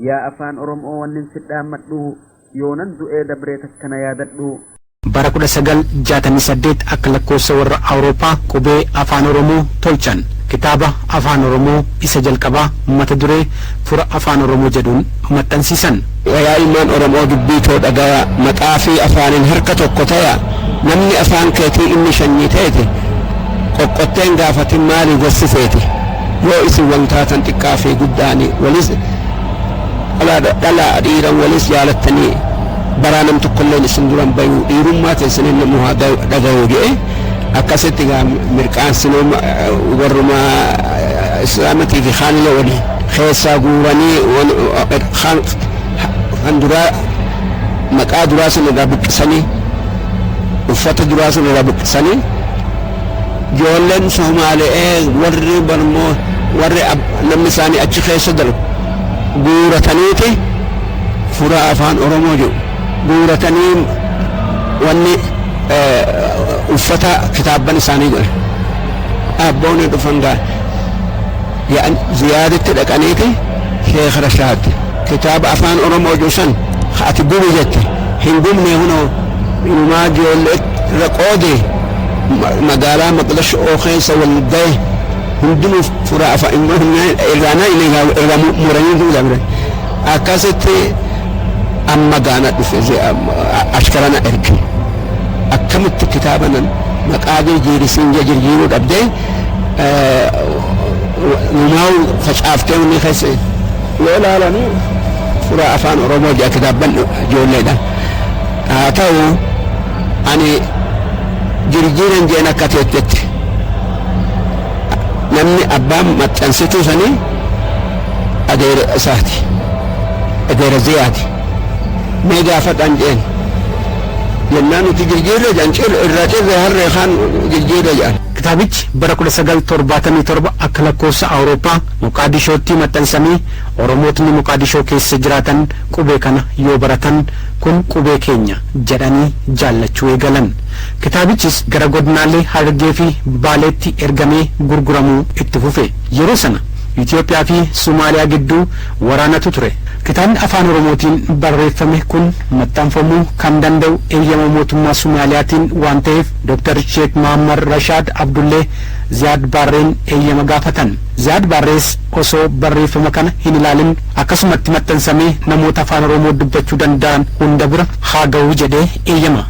yaa afaan oromoo wannin sidhaammadhu yoonan du'ee dabreet akkana yaadadhu. Bara 1968 akka lakkoofsa warra Awurooppaa qubee afaan oromoo tolchan kitaaba afaan oromoo isa jalqabaa mata duree fura afaan oromoo jedhuun maxxansiisan. Yaa ilmaan oromoo dubbii too dhagaa maqaa fi afaanin harka tokko taya namni afaan keetii inni shanyii ta'ete qoqqotteen gaafatin maali gorsifeeti yoo isin wantaatan xiqqaa fi guddaani walis dhalaa dhiiran walis jaalattanii baraa nam tokkolleen isin duran bayuu dhiirummaa teessaniin namu haa dhaga'uu jedhe akkasitti gaa mirqaansinoo warruma islaamatii fi haanila waliin keessaa guuranii kan duraa maqaa duraa sun irraa buqqisanii uffata duraa sun irraa buqqisanii ijoolleen Somaali'ee warri barmoo warri namni isaanii achi keessa dalu guurataniiti fura afaan oromoo jedhu guuratanii wanni uffata kitaabban isaanii godhe abboonni dhufan gaa ziyaadatti dhaqaniiti Sheekh Rashaad kitaaba afaan oromoo juusan ati gubi jette hin gubne hunoo inumaa ijoollee irra qoode magaalaa Maqdisho keessa wal gahe hundinuu fura afaan irraanaa irraa muranii dabre akkasitti amma gaana dhufe ashkarana erge akkamitti kitaabanan maqaa jijjiirisiin jijjiiruu dhabdee numaa'u facaaftee inni keessa yoo ilaalanii fura afaan oromoo jedha kitaabban ijoolleedha haa ta'u ani jijjiiran jeen akka teettetti namni abbaan maxxansituu sanii adeera isaati adeera ziyaati mee gaafadhaan jeen jennaan nuti jijjiirre jancil irraa cirre harree kaan jijjiirre jedhan. Kitaabichi bara 1977 akka lakkoofsa Awurooppaa Moqaadishootti maxxansamee Oromootni Moqaadishoo keessa jiraatan qubee kana yoo baratan kun qubee keenya jedhanii jaallachuu eegalan. Kitaabichis gara godinaalee Harargee fi Baaleetti ergamee gurguramuu itti fufe. Yeroo sana Itoophiyaa fi Somaaliyaa gidduu waraanatu ture. Kitaabni afaan oromootiin barreeffame kun maxxanfamuu kan danda'u eeyyama mootummaa Somaaliyaatiin waan ta'eef Dr. Sheikh Muhammad Rashad Abdullee Ziyaad Barreen eeyyama gaafatan. Ziyaad Barrees osoo barreeffama kana hin ilaalin akkasumatti maxxansamee namoota afaan oromoo dubbachuu danda'an hunda bira haa ga'u jedhee eeyyama.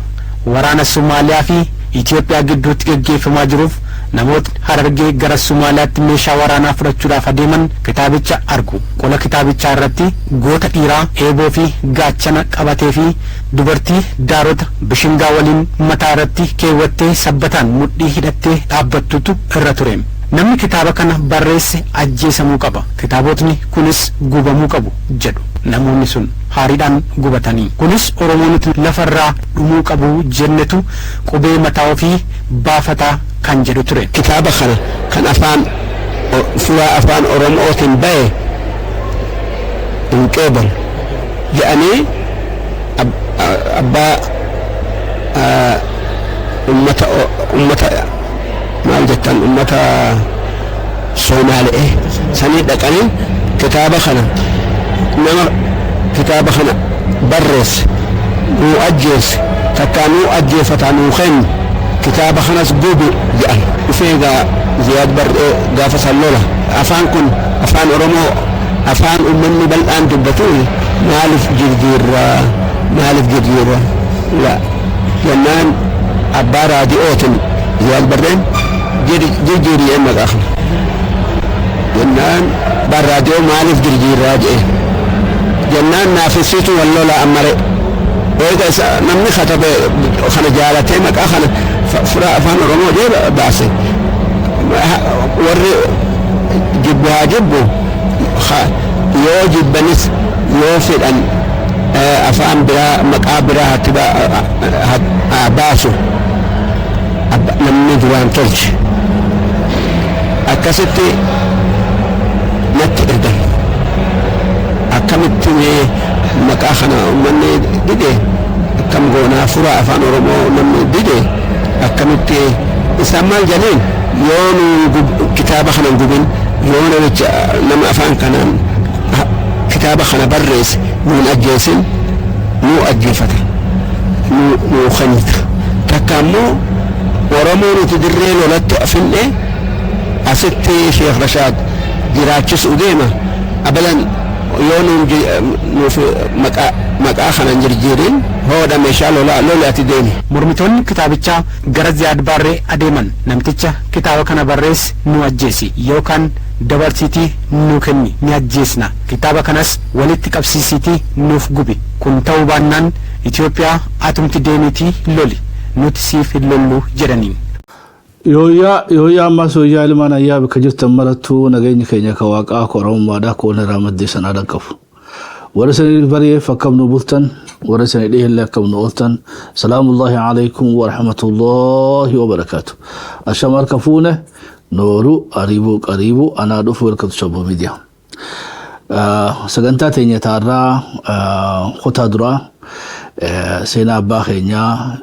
Waraana Somaaliyaa fi Itoophiyaa gidduutti gaggeeffamaa jiruuf namoota Harargee gara Somaaliyaatti meeshaa waraanaa fudhachuudhaaf adeeman kitaabicha argu. Qola kitaabichaa irratti goota dhiiraa eeboo fi gaachana qabatee fi dubartii daarota bishingaa waliin mataa irratti keewwattee sabbataan mudhii hidhattee dhaabbattutu irra ture. Namni kitaaba kana barreesse ajjeesamuu qaba. Kitaabotni kunis gubamuu qabu jedhu namoonni sun haariidhaan gubatanii. Kunis Oromoonni lafarraa dhumuu qabu jennetu qubee mataa ofii baafataa kan jedhu ture. Kitaaba kana kan afaan fuula afaan oromootiin bahe hin qeebalu jedhanii abbaa ummata maal jettan ummata Somaali'ee sanii dhaqanii kitaaba kana nama kitaaba kana barreesse nuu ajjeesse takkaa nuu ajjeeffataa nuu kennu kitaaba kanas gubi jedhan dhufee Ziyaad Barree gaafa sallola afaan kun afaan oromoo afaan ummanni bal'aan dubbatu maaliif jijjiirra la jennaan abbaa raadiyootiin Ziyaad Barreen jijjiirri en maqaa kana jennaan abbaan raadiyoo maaliif jijjiirraa jedhe jennaan naafisitu wallola ammare eega namni katabe kana jaalatee maqaa kana fura afaan oromoo jee baase warri jibbu haa jibbu yoo jibbanis yoo fedhan afaan biraa maqaa biraa haa baasu namni duraan tolche akkasitti natti ergan akkamitti maqaa kana uummanni dide akkam goonaa fura afaan oromoo namni dide akkamitti isaan maal jedheen yoo nu kitaaba kana gubin yoo nama afaan kanaan كتابة خنا برس من أجيسن مو أجيفته مو خنيته تكامو ورمون تدرين ولا تقفل أستي شيخ رشاد جراجس أديمة أبدا يونم في مكا خنا نجرجيرين هو ده مشال ولا تديني mormitoonni kitaabichaa gara Ziyaad Barree adeeman namticha kitaaba kana barreesse nu ajjeesi yookaan dabarsiitii nu kenni ni ajjeesna kitaaba kanas walitti qabsiisiitii nuuf gubi kun ta'uu baannaan Itoophiyaa atumti deemitii loli nuti siif hin lollu jedhaniin. Yooyaa ammas yooyaa ilmaan ayyaa bakka jirtan marattuu nageenyi keenya ka waaqaa korommaadhaa koon irraa maddee sanaa dhaqqabu. Warra sanii baree fakkam nu bultan warra sanii dhiyeellee akkam nu ooltan salaamullahi alaikum wa rahmatullahi wa barakaatu. Ashamar kafuune nooru qariibu anaa dhufu welkatu shabbo miidiyaa. Sagantaa teenya taarraa kutaa duraa seenaa abbaa keenyaa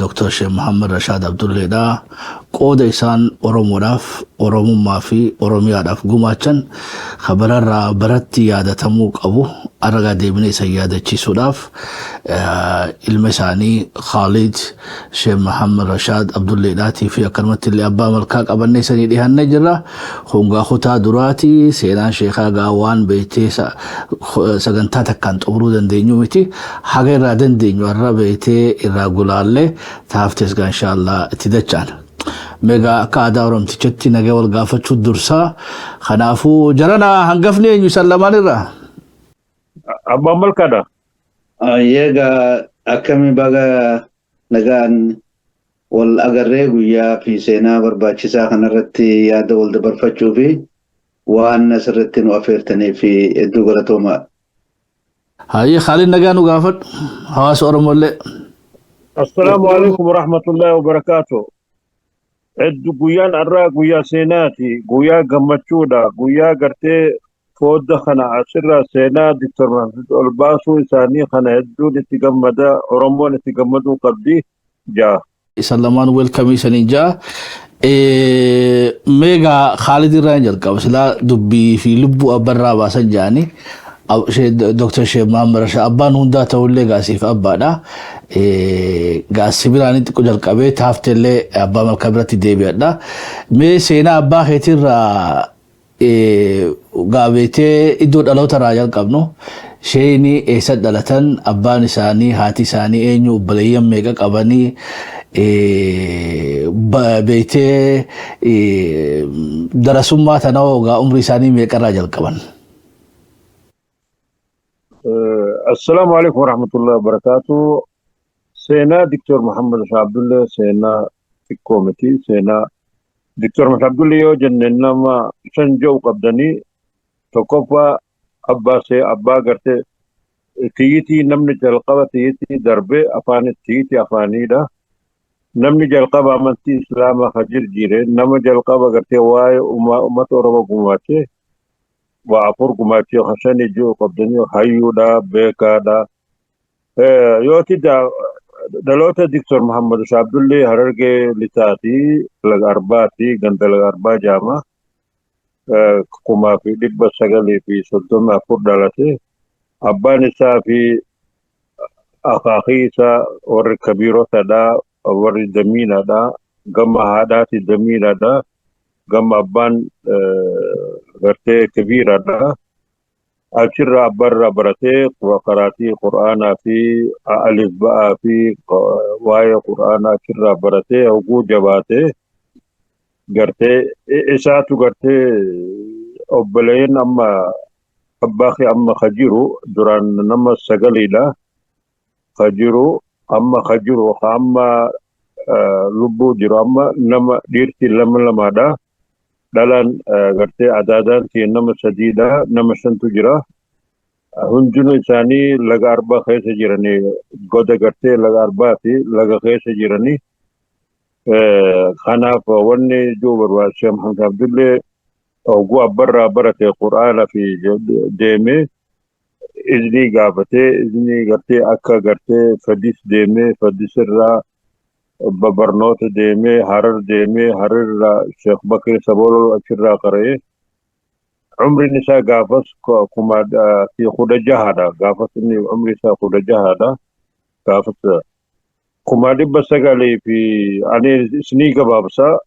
Dr. Sheikh Muhammad Rashad Abdulleedhaa qooda isaan Oromoodhaaf Oromummaa fi Oromiyaadhaaf gumaachan kabararraa baratti yaadatamuu qabu aragaa deebinee isa yaadachiisuudhaaf ilma isaanii Khalid Sheikh Muhammad Rashad Abdulleedhaatii fi akkanumatti illee abbaa malkaa qabannee isanii dhiyaannee jirra. Hungaa kutaa duraati seenaan sheekaa gaawwaan beektee sagantaa takkaan xumuruu dandeenyu miti haga irraa dandeenyu har'a beektee irraa gulaalle taaftes ga inshallah itti dachaan. Mega akka aadaa Oromtichatti nagaa wal gaafachuu dursaa kanaafuu jarana hangafni eenyu sallamaan irraa. Abbaa malkaadha. Yeega akkami baga nagaan wal agarree guyyaa fi seenaa barbaachisaa kanarratti yaada wal dabarfachuu fi waan asirratti nu affeertanii fi hedduu galatoomaa. Hayyee Khalid nagaa nu gaafadhu hawaasa Oromollee. Assalaamu alaikum warahmatullahi wabarakaatuh. Hedduu guyyaan har'aa guyyaa seenaati guyyaa gammachuudha guyyaa gartee fooda kana asirraa seenaa Dr. Mahmud ol baasuu isaanii kana hedduun itti gammada Oromoon itti gammaduu qabdi jaa. Sallamaan welcome isanii jaa. Mega Khalid irraa jalqaba silaa dubbii fi lubbuu abbarraa baasan jaanii. Dr. Sheikh Muhammad Rashad abbaan hundaa ta'ullee gaasiif abbaadha. Gaasii biraan xiqqoo jalqabee taaftellee abbaa malkaa biratti deebi'adha. Mee seenaa abbaa keetirraa gaabeetee iddoo dhaloota irraa jalqabnu sheeyni eessa dhalatan abbaan isaanii haati isaanii eenyu obboleeyyan meeqa qabanii beektee darasummaa tana hoogaa umrii isaanii meeqarraa jalqaban. Assalamu alaikum warahmatullahi wabarakatuh. Seenaa Dr. Muhammad Rashad Abdullee seenaa xiqqoo miti seenaa Dr. Muhammad Abdullee yoo jenne nama shan jiru qabdanii tokkoffaa abbaa gartee tiyyitii namni jalqaba tiyyitii darbee afaan tiyyitii afaaniidha. Namni jalqaba amantii Islaamaa ka jijjiire nama jalqaba gartee waa'ee uummata Oromoo gumaachee وعفور قماتي خشاني جو قبضني حيودا بيكادا يوتي دلوتا دكتور محمد رشاد عبدالله هررقي لتاتي لغارباتي غند لغاربا جاما قما في دبا سغلي في سلطان عفور دالتي أباني سا في أخاقي سا ور كبيرو سدا ور دمينا دا غم هاداتي دمينا دا غم أبان غرتي كبيرة دا أشرا برا برتي وقراتي قرآن في ألف باء في واي قرآن أشرا برتي أو جباتي غرتي إساتو غرتي أبلين أما أباخي أما خجيرو دران نما سغلي دا خجيرو أما خجيرو أما لبو جرو أما نما ديرتي لما دا dalan gartee adaadan ti nama sadiida nama shantu jira hundunu isaanii laga arbaa keessa jiranii goda gartee laga arbaati laga keessa jiranii kanaaf wanni juu barbaad Sheikh Muhammad Abdullee oguu abbarraa barate qur'aana fi deemee iznii gaafatee iznii gartee akka gartee fadis deemee fadisirraa ببرنوت ديمي هرر ديمي هرر شيخ بكر سبولو أشرا قرأي عمر النساء قافص كما في خود جهدا قافص إني عمر النساء خود جهدا قافص كما دب سقالي في أنا سنيك بابسا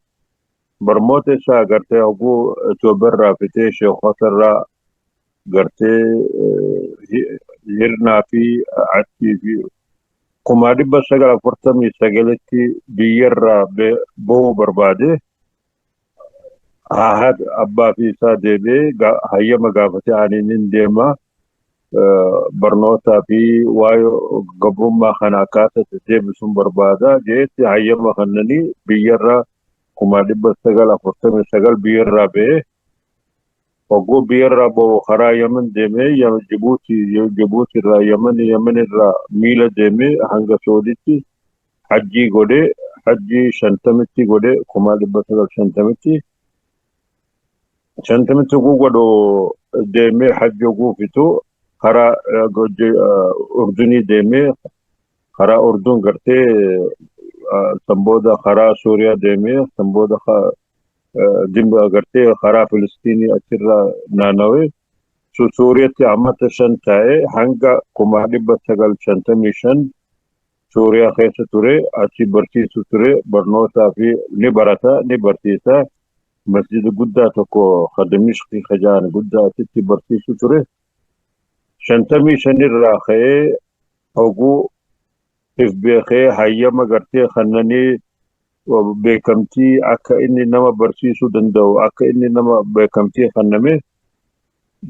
برموت سا قرتي أبو توبر في شيخ خطر قرتي هرنا في عتي في كما دب سقال فرتمي سقالتي بيرا بو برباده هاد أبا في سادبي هيا مقافتي عنين ديما برنوتا في وايو قبل ما خناكات تجيب سن بربادا جيت هيا ما خنني بيرا كما دب سقال فرتمي سقال بيرا به وقو بيرا بو خرا يمن ديمي يم جبوتي را يمن را ميلا ديمي هنگا سوديتي حجي غودي حجي شنتمتي غودي كما دب سقال شنتمتي شنتمتي غودو ديمي حجي غو فيتو خرا اردني ديمي خرا اردن غرتي سمبودا خرا سوريا ديمي سمبودا دم غرتي خرا فلسطيني اثر نانوي سوريا عمت شنتاي هنگا كما دب سقال شنتميشن سوريا خيس توري اچي برتي توري برنوتا في نبرتيتا مسجد قدا تكو خدميش في خجان قدا تتي برتي توري شنتمي شنر راخي اوغو اف بيخي هيا مغرتي خنني وبكمتي اكا اني نما برتي دندو اكا اني نما بكمتي خنمي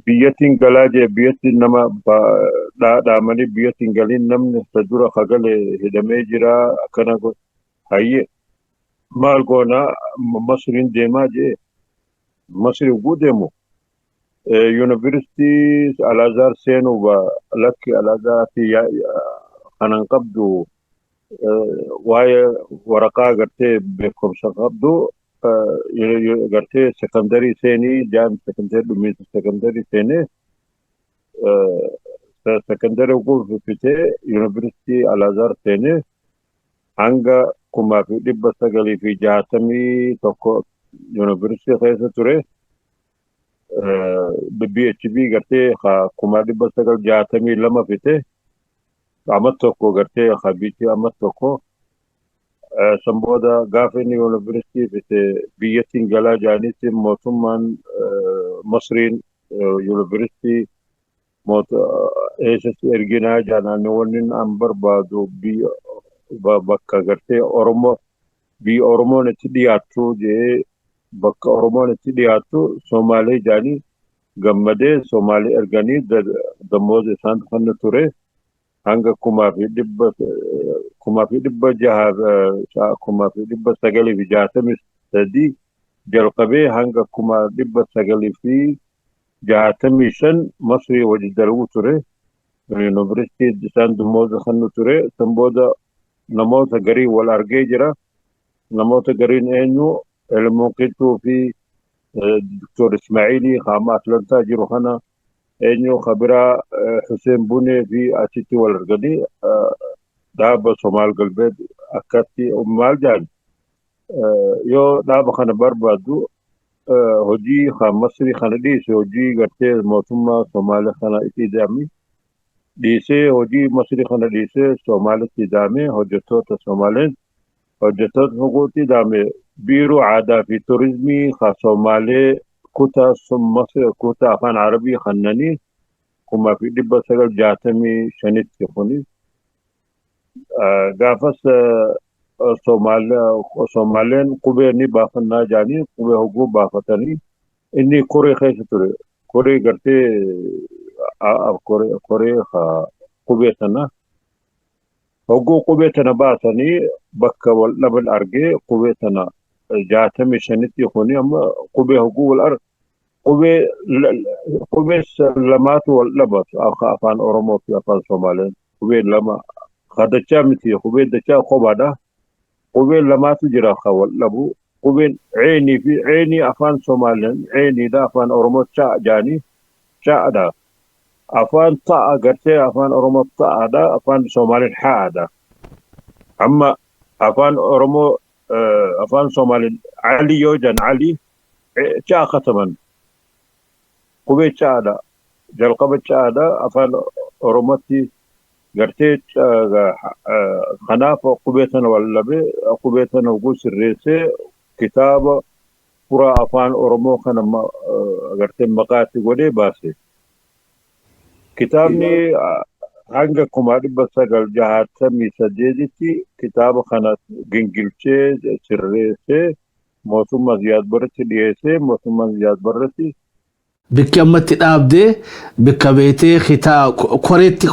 بيتين غلاجه بيتين نما دا مني بيتين غلين نم تدور خغل هدمي جرا كنا هي مالغونا مصرين ديما جي مصر وجودمو يونيفرسيتي الازهر سينو ولك الازهر في خنن قبضو واي ورقا غرتي بكم قبضو غرتي سكندري سيني جام سكندري دومي سكندري سيني سكندري وقوف في يونيفرسيتي الازهر سيني هنگا كما في دب سغلي في جاتمي توكو يونيفرسيتي خيسه توري بي اتش بي غرتي كما دب سغل جاتمي لما فيته عمتوكو غرتي خبيتي عمتوكو سمبودا غافني يونيفرسيتي في بيتين غلا جانيتي موتمان مصرين يونيفرسيتي موت ايسس ارجينا جانا نونين امبر بادو بي بكا غرتي اورمو بي اورمو نتدياتو جي بكا اورمو نتدياتو سومالي جاني غمدي سومالي ارغاني دموز سانت فن توري هنگا كما في دب جهاز كما في دب سغلي في جاتم استدي جلقبي هنگا كما دب سغلي في جاتم شن مصري وجدرو توري يونيفرسيتي سان دموز خن توري سمبودا نموت غري والارجي جرا نموت غرين انو الموقيتو في دكتور اسماعيلي خاما اتلانتا جيروخانا انو خبرا حسين بوني في اتيتي والارجدي داب صومال قلبي اكاتي امال جان يو داب خنا بربادو هجي خا مصري خنا دي هجي غتي موتما صومال خنا اتدامي ديسي هجي مصري خنا ديسي صومال اتدامي هجتو تصومالين هجتو هجوتي دامي بيرو عادا في توريزمي خا صومالي كوتا سم مصر كوتا افان عربي خنني كما في دب سغل جاتمي شنت كفوني غافس صومالين قبيني بافنا جاني قبي هجو بافتني اني كوري خيستوري كوري غرتي كوري خا قبيتنا هجو قبيتنا باتني بكا واللبن ارجي قبيتنا جاتمي شنت يخوني اما قبي هجو والارض قبي لمات واللبس افان اورمو في افان صومالين قبي لما خدچا متي قبي دچا خوبادا قبي لمات جرا خول لبو قبي عيني في عيني افان صومالين عيني دا افان اورمو چا جاني چا دا افان طا غرتي افان اورمو طا دا افان صومالين حا دا اما افان اورمو افان صومالين علي يوجن علي چا ختمن qubecha aadaa jalqabacha aadaa afaan oromootti gartee kanaaf qubee sana wallabee qubee sana ugu sirreessee kitaaba furaa afaan oromoo kana gartee maqaatti godhee baase. Kitaabni hanga 1968tti kitaaba kana gingilchee sirreessee mootummaa Ziyaad Barreetti dhiyeessee mootummaa Ziyaad Barreetti bikki ammatti dhaabdee bikka beetee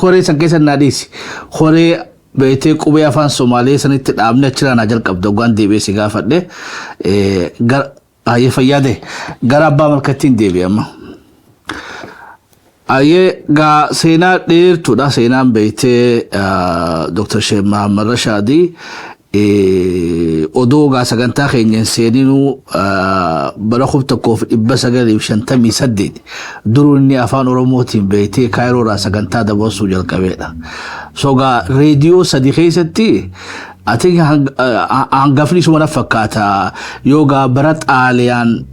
koree san keessa naadhiisi koree beetee qubee afaan Somaalee sanitti dhaabne achirraa jalqabda waan deebi'ee si gaafadhe ayyee fayyaade gara abbaa malkattiin deebi'e amma. Ayyee gaa seenaa dheertuudha seenaan beetee Dr. Sheikh Muhammad Rashaadii odoo gaa sagantaa keenyan seeninuu bara 1958 duruu inni afaan oromootiin beetee kaayiroodhaa sagantaa dabarsuu jalqabeedha. So gaa reediyoo sadii keessatti ati hangafni suma fakkaata yoo gaa bara xaaliyaan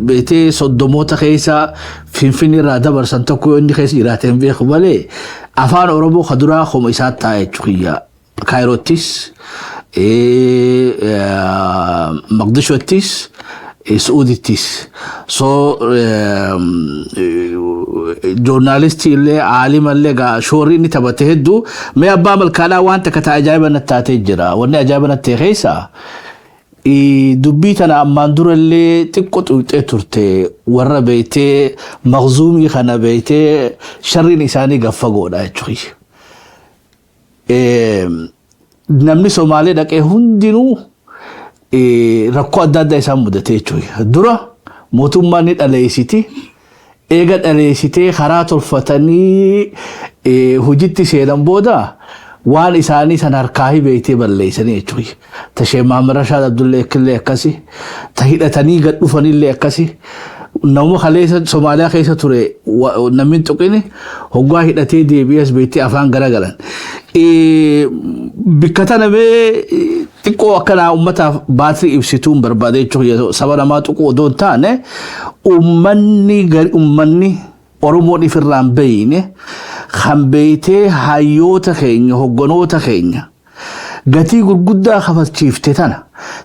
beetee soddomoota keessa Finfinnee irraa dabarsan tokko inni keessa jiraateen beeku malee afaan oromoo kaduraa koma isaa taa'e jechuudha kaayiroottis. Maqdishottis Suudittis so journalisti illee aalima illee shoorri inni taphate hedduu mee abbaa malkaadhaa waan takka ajaa'iba natti taatee jira wanni ajaa'iba natti keessa dubbii tana ammaan dura illee xiqqoo xuuxee turte warra beeytee maqzuumii kana beeytee sharriin isaanii gaffagoodha jechuudha. Namni Somaalee dhaqee hundinuu rakkoo adda addaa isaan mudatee jechuudha. Dura mootummaan ni dhaleessiti. Eega dhaleessitee karaa tolfatanii hojiitti seenan booda waan isaanii san harkaa beeytee balleessanii jechuudha. Ta Sheikh Muhammad Rashaad Abdullee illee akkasi. Ta hidhatanii gad dhufanillee akkasi. Nama kaleessa Somaaliyaa keessa ture namni tuqini hoggaa hidhatee deebi'as beeytee afaan garagalan. Bikka tana mee xiqqoo akkanaa uummataaf baatirii ibsituun barbaade jechuudha. Saba namaa tuquu odoo hin taane uummanni Oromoon ifirraan beeyne kan beeytee hayyoota keenya hogganoota keenya gatii gurguddaa kafalchiifte tana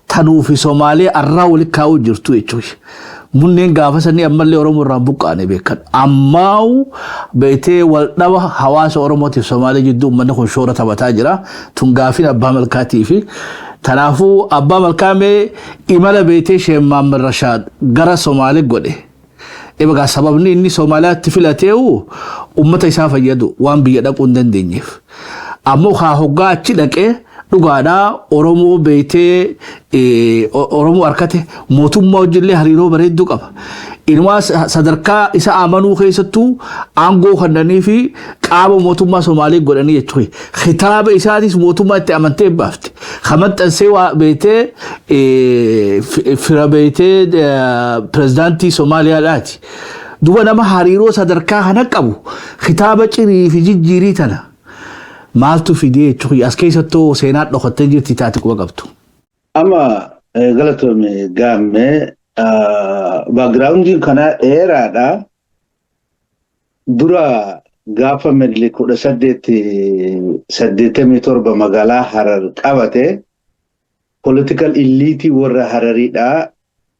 tanuufi Somaalee arraa walitti kaa'uu jirtu jechuudha. Munneen gaafa sanii ammallee Oromoo irraan buqqaane beekan. Ammaa'u beeytee wal dhaba hawaasa Oromootiif Somaalee jidduu uummanni kun shoora taphataa jira. Tun gaafin abbaa malkaatii fi tanaafuu abbaa malkaamee imala beeytee Sheikh Muhammad Rashaad gara Somaalee godhe. Egaa sababni inni Somaaliyaatti filateewu uummata isaa fayyadu waan biyya dhaquu hin dandeenyeef. Ammoo haa hoggaa achi dhaqee dhugaadhaa Oromoo beeytee Oromoo harkate mootummaa wajjillee hariiroo bareedduu qaba. Ilmaa sadarkaa isa amanuu keessattuu aangoo kannanii fi qaama mootummaa Somaalee godhanii jechuudha. Kitaaba isaatis mootummaa itti amantee baafte. Kamaxxansee waa beeytee fira beeytee pirezidaantii Somaaliyaadhaati. Duba nama hariiroo sadarkaa kana qabu kitaaba cirii fi jijjiirii tana. Maaltu fidee jechuudha as keessattuu seenaa dhokattee jirti taate quba qabdu. Amma galatoome gaamme backgroundiin kana dheeraadha. Dura gaafa Minilik 1887 magaalaa Harar qabate political elite warra Harariidha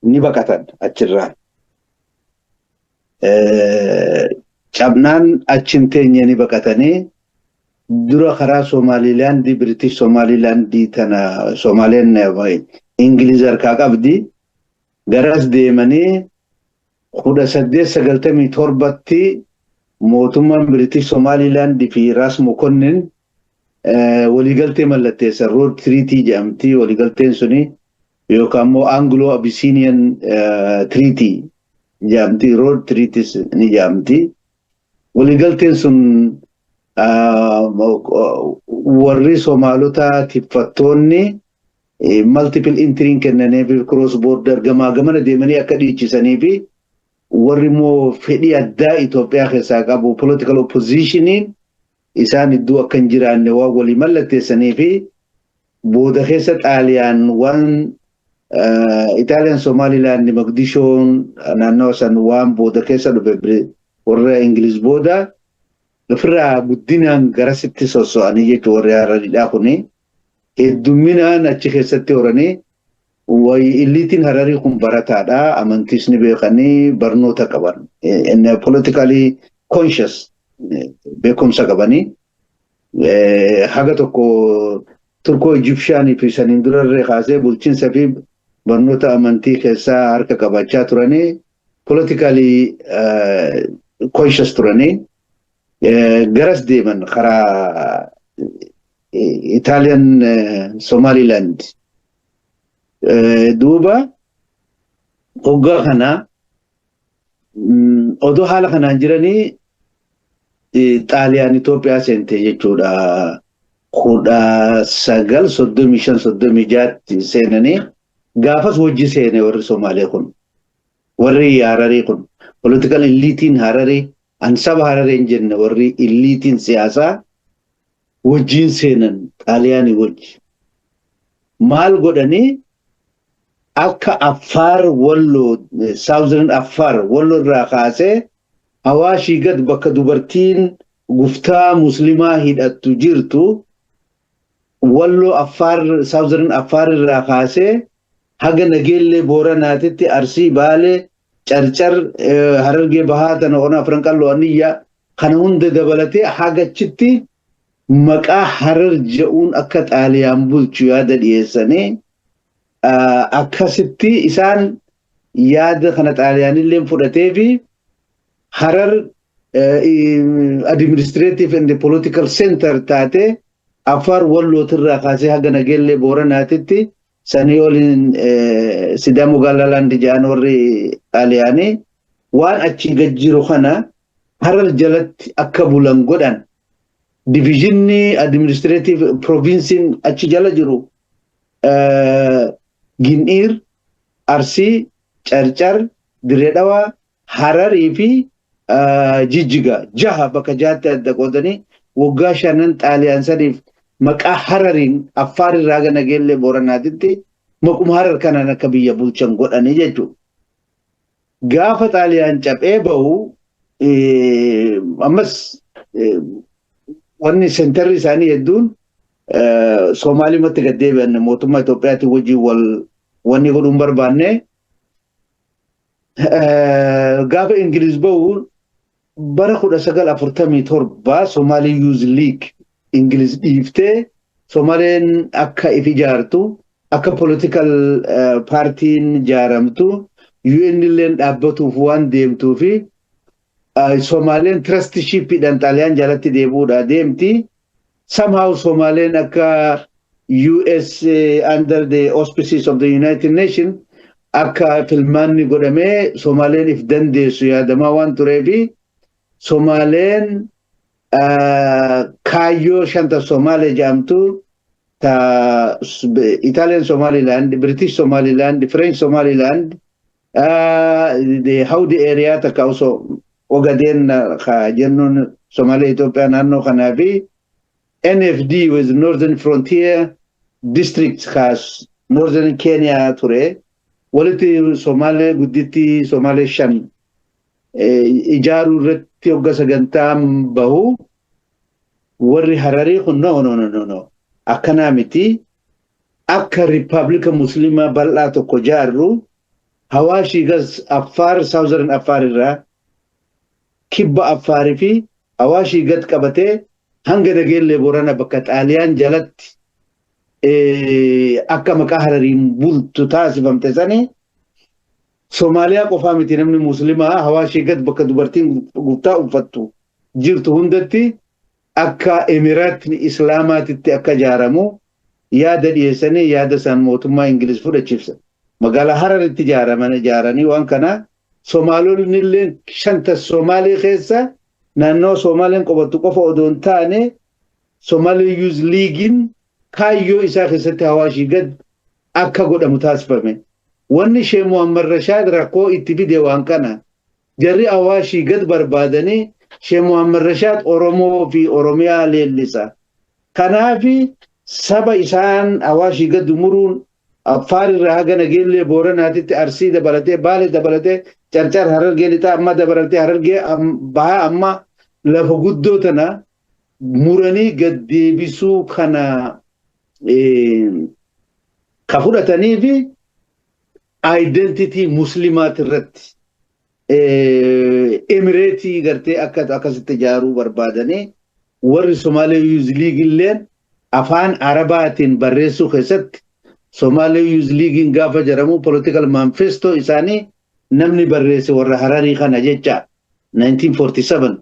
ni baqatan achirraa. Cabnaan achin teenye ni baqatanii dura karaa Somaliland British Somaliland tana Somalian English harkaa qabdi garas deemanii 1897tti mootummaan British Somaliland fi Ras Mokonnin waliigaltee mallatteessan Road Treaty jedhamti waliigalteen suni yookaan immoo Anglo-Abyssinian Treaty jedhamti Road Treaties ni jedhamti waliigalteen sun warri Somaalota tiffattoonni multiple entry kennanii fi cross border gamana deemanii akka dhiichisanii fi warri immoo fedhii addaa Itoophiyaa keessaa qabu political oppositioniin isaan iddoo akka hin jiraanne waa walii mallatteessanii fi booda keessa Xaaliyaan waan Italian Somaliland Mogadishoon naannoo san waan booda keessa dhufe warra Ingiliz booda ofirraa guddinaan gara sitti sosso'anii jechuun warra Hararidhaa kuni heddumminaan achi keessatti horanii illiitiin Hararii kun barataadha amantiis ni beekanii barnoota qaban politically conscious beekumsa qabanii haga tokko turkoo Egyptian fi saniin durarree kaasee bulchiinsa fi barnoota amantii keessaa harka qabachaa turanii politically conscious turanii garas deeman karaa Italian Somaliland duuba hoggaa kana odoo haala kanaan jiranii Xaaliyaan Itoophiyaa seente jechuudha 1935 seenanii gaafas wajji seene warri Somaalee kun warri Hararii kun political elite Hararii ansaba Hararii hin jenne warri elite siyaasaa wajjiin seenan Xaaliyaanii wajji maal godhanii akka Affaar Walloo Southern Affaar Walloo irraa kaasee Hawaashii gad bakka dubartiin guftaa muslimaa hidhattu jirtu Walloo Affaar Southern Affaar irraa kaasee haga Nageellee Booranaatitti Arsii Baalee Carcar Harargee Bahaa tana ona Afran Qalloo Aniyyaa kana hunda dabalatee hagachitti maqaa Harar jedhuun akka Xaaliyaan bulchu yaada dhiyeessanii akkasitti isaan yaada kana Xaaliyaanillee fudhatee fi Harar administrative and political center taate Affaar Wallootirraa kaasee haga Nageellee Booranaatitti sanii oliin Sidaamoo Gaalaalaandi jedhan warri Xaaliyaanii waan achi gajjiru kana Harar jalatti akka bulan godhan divisionii administrative provincein achi jala jiru Gin'ir, Arsii, Carcar, Dirree Dhawaa, Hararii fi Jijjiga jaha bakka jaatti adda qoodanii waggaa 5 Xaaliyaan sadiif maqaa Harariin Affaar irraa haga Nageellee Booranaatitti maquma Harar kanaan akka biyya bulchan godhanii jechuudha. Gaafa Xaaliyaan caphee bahu ammas wanni sentarri isaanii hedduun Soomaalimatti gad deebi'an mootummaa Itoophiyaatiin wajjin wanni godhuun barbaanne gaafa Ingiliz bahu bara 1947 Somali Youth League Ingiliz dhiiftee Somaaleen akka if ijaartu akka political partiin ijaaramtu UN illeen dhaabbatuuf waan deemtuu fi Somaaleen trusteeshipidhaan Xaaliyaan jalatti deebi'uudha deemti. Somehow Somaliland akka US under the auspices of the United Nations akka filmaanni godhamee Somaliland if dandeessu yaadamaa waan tureefi Somaliland kaayyoo shanta Somaalee jedhamtu ta Italian Somaliland, British Somaliland, French Somaliland, the Howdy area ta also Ogaden ka jennuun Somalee Itoophiyaa naannoo kanaa fi NFD with Northern Frontier District has Northern Kenya ture walitti Somalee gudditti Somalee 5 ijaaruu irratti hogga sagantaan bahu warri Hararii kun no akkana miti akka Republika Muslima bal'aa tokko jaarru Hawaashii gas Affaar Southern Affaar irraa kibba Affaarii fi Hawaashii gad qabatee hanga Nageellee Boorana bakka Xaaliyaan jalatti akka maqaa Harariin bultu taasifamte sanii Somaaliyaa qofaa miti namni Muslimaa Hawaashii gad bakka dubartiin guftaa uffattu jirtu hundatti akka Emiraatni Islaamaatitti akka ijaaramu yaada dhiyeessanii yaada san mootummaa Ingiliz fudhachiifsan. Magaalaa Hararitti ijaaranii waan kana Somaalonni illee shanta Somaalee keessa naannoo Somaaleen qofatu qofa odoo hin taane Somali Youth Leaguein kaayyoo isaa keessatti Hawaashii gad akka godhamu taasifame. Wanni Sheekh Muhammad Rashaad rakkoo itti fide waan kana jarri Hawaashii gad barbaadanii Sheekh Muhammad Rashaad Oromoo fi Oromiyaa leellisa. Kanaafi saba isaan Hawaashii gad muruun Affaar irraa haga nageellee Booranaatitti Arsii dabalatee Baalee dabalatee Carcar Harargee lixaa amma dabalatee Harargee bahaa amma lafa guddoo tana muranii gad deebisuu kana ka fudhatanii fi identity muslimaat irratti emireetii gartee akkasitti ijaaruu barbaadanii warri Somaalee Youth League illeen afaan Arabaatiin barreessuu keessatti Somali Youth League gaafa jedhamu political manifesto isaanii namni barreesse warra Hararii kana jecha 1947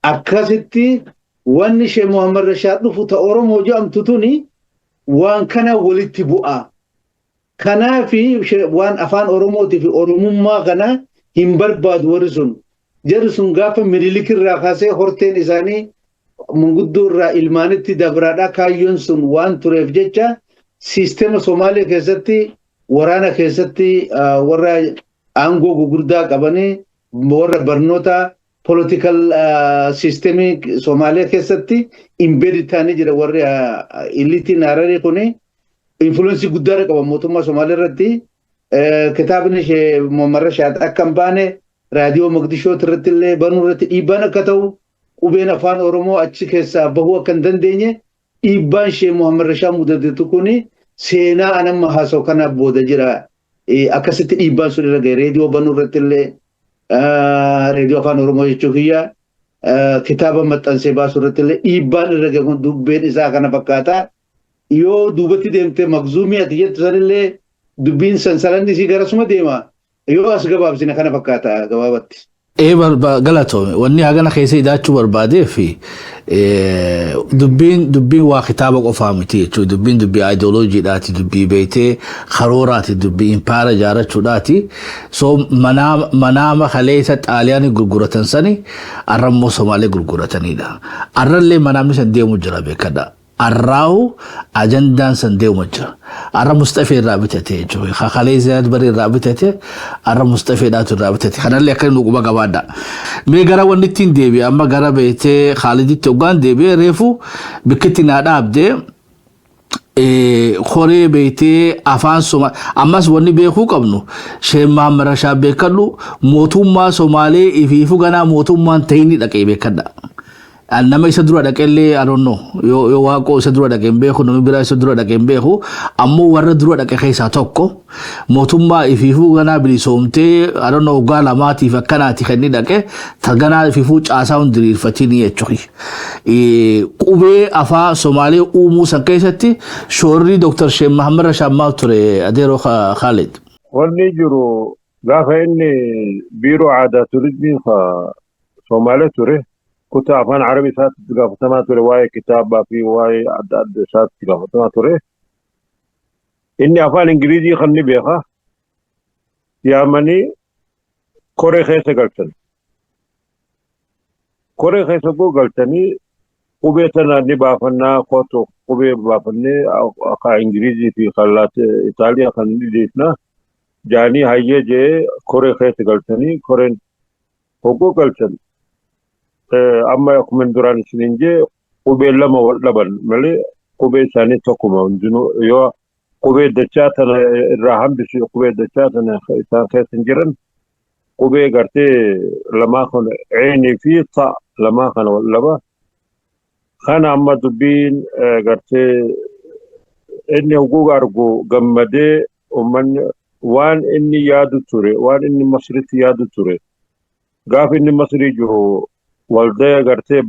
akkasitti wanni Sheikh Muhammad Rashaad dhufu ta Oromoo jedhamtu tuni waan kana walitti bu'a kanaafi waan afaan Oromootii fi Oromummaa kana hin barbaadu warri sun jarri sun gaafa Minilik irraa kaasee horteen isaanii munguddoo irraa ilmaanitti dabraadhaa kaayyoon sun waan tureef jecha Sistema Somalia keessatti waraana keessatti warra aangoo gugurdaa qabanii warra barnoota political systemic Somalia keessatti embedded ta'anii jira warri eliitiin Hararii kuni influence guddaa qaba mootummaa Somalia irratti kitaabni Sheikh Muhammad Rashaad akka hin baane raadiyoo Mogadishoo irratti illee banuu irratti dhiibbaan akka ta'u qubeen afaan Oromoo achi keessaa bahuu akka hin dandeenye dhiibbaan Sheikh Muhammad Rashaad mudatetu kuni seenaa anamma haasoo kana booda jira akkasitti dhiibbaan sun irra ga'e reediyoo banuu irratti illee reediyoo afaan Oromoo jechuu kiyya kitaaba maxxansee baasuu irratti illee dhiibbaan irra ga'e kun dubbeen isaa kana fakkaata yoo duubatti deemte Magzuumii ati jettu sanillee dubbiin sansalanni isii garasuma deema yoo as gabaabsine kana fakkaata gabaabatti. Galatoome wanni hagana keessa hidhaachuu barbaadee fi dubbiin waa kitaaba qofaa miti jechuudha dubbii ideoloojiidhaati dubbii beektee karooraati dubbii impaara ijaarrachuudhaati so manaama kaleessa xaaliyaanii gurguratan sani arrammoo Somaalee gurguratanidha arrallee manaamni san deemu jira beekadha arraawu ajandaan san deemu jira arra Mustafee irraa bitate jechuudha Khakhalee Ziyaad Barii irraa bitate arra Mustafee dhaatu irraa bitate kanallee akka inni quba qabaadha mee gara wanni ittiin deebi'e amma gara beektee Khaaliditti hoggaan deebi'e reefu bikkitti naa dhaabdee koree beektee afaan Somalee ammas wanni beekuu qabnu Sheikh Muhammad Rashaad beekadhu mootummaa Somaalee ifiifu ganaa mootummaan ta'inni dhaqee beekadha nama isa dura dhaqellee I don't know yoo waaqoo isa dura dhaqeen beeku namni biraa isa dura dhaqeen beeku ammoo warra dura dhaqe keessaa tokko mootummaa ifiifuu ganaa bilisoomtee I don't know waggaa lamaatiif akkanaati kan inni dhaqe ganaa ifiifuu caasaa hundiriirfatiin jechuudha qubee afaan Somaalee uumuu san keessatti shoorri Dr. Sheikh Muhammad Rashaad maal ture adeeroo Khalid wanni jiru gaafa inni biiroo aadaa turizimii Somaalee ture كنت أفهم عربي سات تقافتما توري واي كتاب في واي عدد سات تقافتما توري إني أفهم إنجليزي خلني بيخا يا مني كوري خيسة قلتني كوري خيسة قلتني قبيتنا نبافنا خوتو قبي بافني أخا إنجليزي في خلات إيطاليا خلني ديتنا جاني هاي جي كوري خيسة قلتني كورين حقوق قلتني amma akkuma duraan isiniin jee qubee lama wal dhaban malee qubee isaanii tokkuma hundinuu yoo qubee dachaa tana irraa hambisi qubee dachaa tana isaan keessa hin jiran qubee gartee lamaa kana ceenii fi ta lamaa kana wal dhaba kana amma dubbiin gartee inni huquuq argu gammadee ummanni waan inni yaadu ture waan inni masritti yaadu ture gaaf inni masrii jiru والده غرتي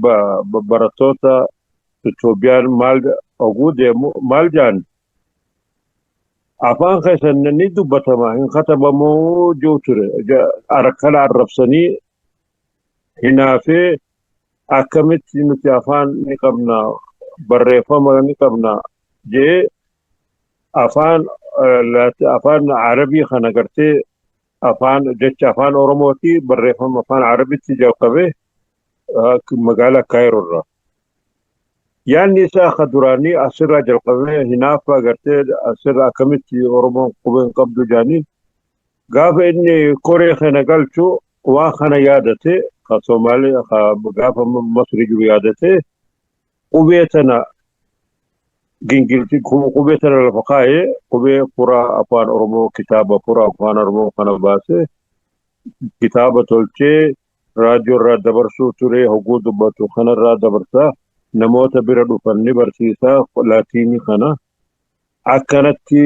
براتوتا توبيان مال اوغودي مال جان افان خيسن ندو بتما ان ختم مو جوتر اركل الرفسني هنا في اكمت متافان نقبنا بريفما نقبنا جي افان لا افان عربي خنا غرتي افان جچ افان اوروموتي بريفما افان عربي تجاوبه مقالة كايرو الرا يعني ساخ دراني أسرع جلقبه هنافا قرتي أسرع كمتي أورمون قبين قبضو جانين قاف إني كوري خنا قلتو واخنا يادتي كصومالي قاف مصري جو يادتي قبيتنا gingilti qubee tana lafa kaa'ee qubee furaa afaan oromoo kitaaba furaa afaan oromoo kana baasee kitaaba tolchee raadiyoo irraa dabarsuu ture hogguu dubbatu kanarraa dabarsaa namoota bira dhufan ni barsiisaa laatiinii kana akkanatti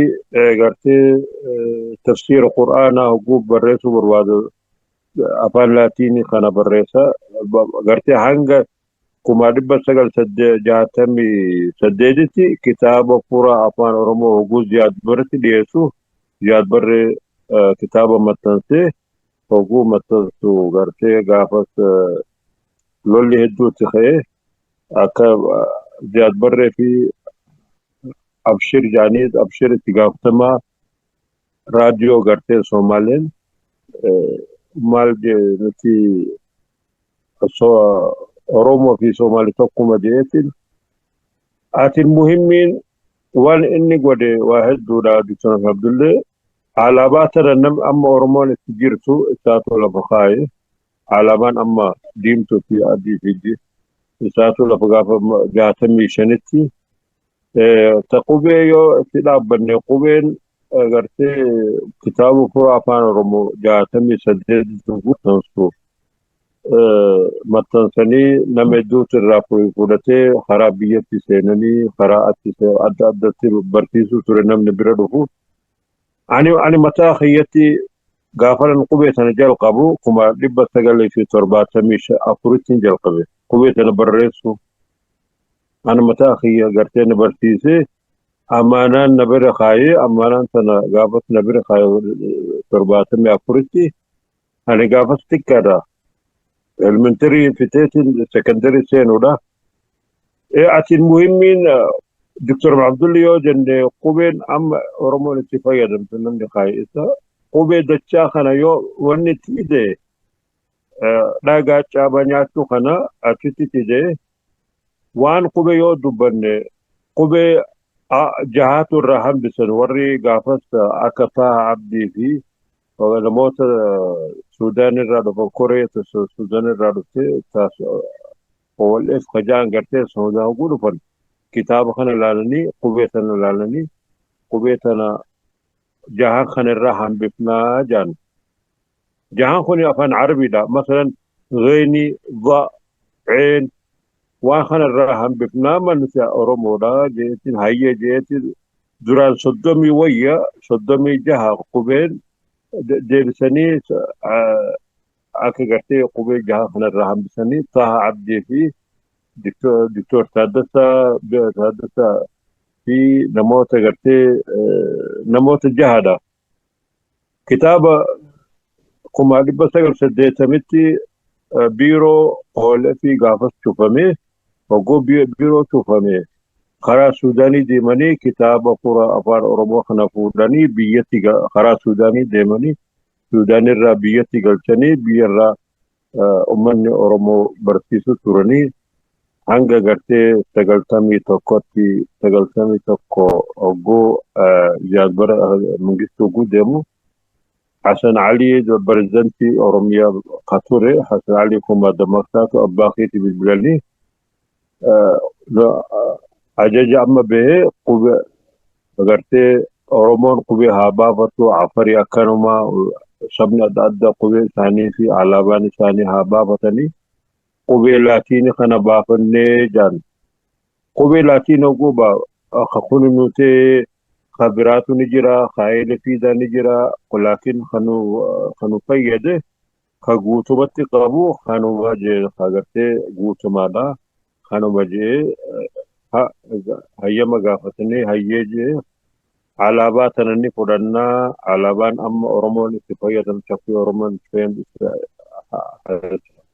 gartee tafsiira qur'aanaa hogguu barreessuu barbaadu afaan laatiinii kana barreessaa gartee hanga 1968 kitaaba furaa afaan oromoo hogguu ziyaad barreetti dhiyeessu ziyaad barree kitaaba maxxansee hogguu maxxansu gartee gaafas lolli hedduutti ka'ee akka ziyaad barree fi abshir jaaniis abshir itti gaafatamaa raadiyoo gartee Soomaleen maal nuti Oromoo fi Soomaalii tokkuma jeetiin atin muhimmiin waan inni godhe waa hedduudha Dr. Abdullee alaabaa tana nam amma Oromoon itti jirtu isaatu lafa kaa'e alaabaan amma diimtuu fi adii fi isaatu lafa gaafa 65tti ta qubee yoo itti dhaabbanne qubeen gartee kitaaba furaa afaan oromoo 68 guutansu maxxansanii nama hedduutu irraa fudhatee karaa biyyatti seenanii karaa adda addatti barsiisuu ture namni bira dhufu ani mataa kiyyatti gaafanan qubee tana jalqabu 1974 jalqabe qubee tana barreessu ana mataa kiyya gartee na barsiisee amaanaan na bira kaayee amaanaan tana gaafas na bira kaayee 74tti ani gaafas xiqqaadha elementary fiteetiin secondary seenuudha atin muhimmiin Dr. Abdullee yoo jenne qubeen amma Oromoon itti fayyadamtu namni kaayee isa qubee dachaa kana yoo wanni itti ide dhagaa caaba nyaattu kana achitti ide waan qubee yoo dubbanne qubee jahaatu irraa hambisan warri gaafas akka Taha Abdii fi namoota Suudaan irraa dhufan Koree Suudaan irraa dhufte wal'eef kajaan gartee Suudaan dhufan kitaaba kana ilaalanii qubee tana ilaalanii qubee tana jahaan kana irraa hambifnaa jaan jahaan kun afaan Arabiidha masalan Gheeni Dha Ceen waan kana irraa hambifnaa manti Oromoodha jeetiin hayyee jeetiin duraan 36 qubeen deebisanii akka gartee qubee jahaan kana irraa hambisanii Taha Abdii fi Dr. Taaddasaa fi namoota gartee namoota jahadha kitaaba 1980tti biiroo hoolee fi gaafas cufame hoggoo biiroo cufame karaa Suudaanii deemanii kitaaba furaa afaan Oromoo kana fuudhanii biyyatti karaa Suudaanii deemanii Suudaanirraa biyyatti galchanii biyyarraa uummanni Oromoo barsiisuu turanii hanga gartee 91 hoggoo Ziyaad Barre Mangistuu hogguu deemu Hasan Ali prezidentii Oromiyaa Kature Hasan Ali kuma damarsaatu abbaa keetii bilbilanii ajaja amma bahee qubee gartee Oromoon qubee haa baafatu Afarii akkanuma sabni adda addaa qubee isaanii fi alaabaan isaanii haa baafatanii qubee laatiinii kana baafannee jaan qubee laatiinii hogguu akka kun nuti خبراتو نجرا خايل فيدا نجرا ولكن خنو فيده خغوتو بتقابو خانو واجه خاغرتي غوتو مادا خانو واجه هيا مغافتني هيجه علاواتنني فدنا علاوان ام اورمون استفيدن شفي اورمون فين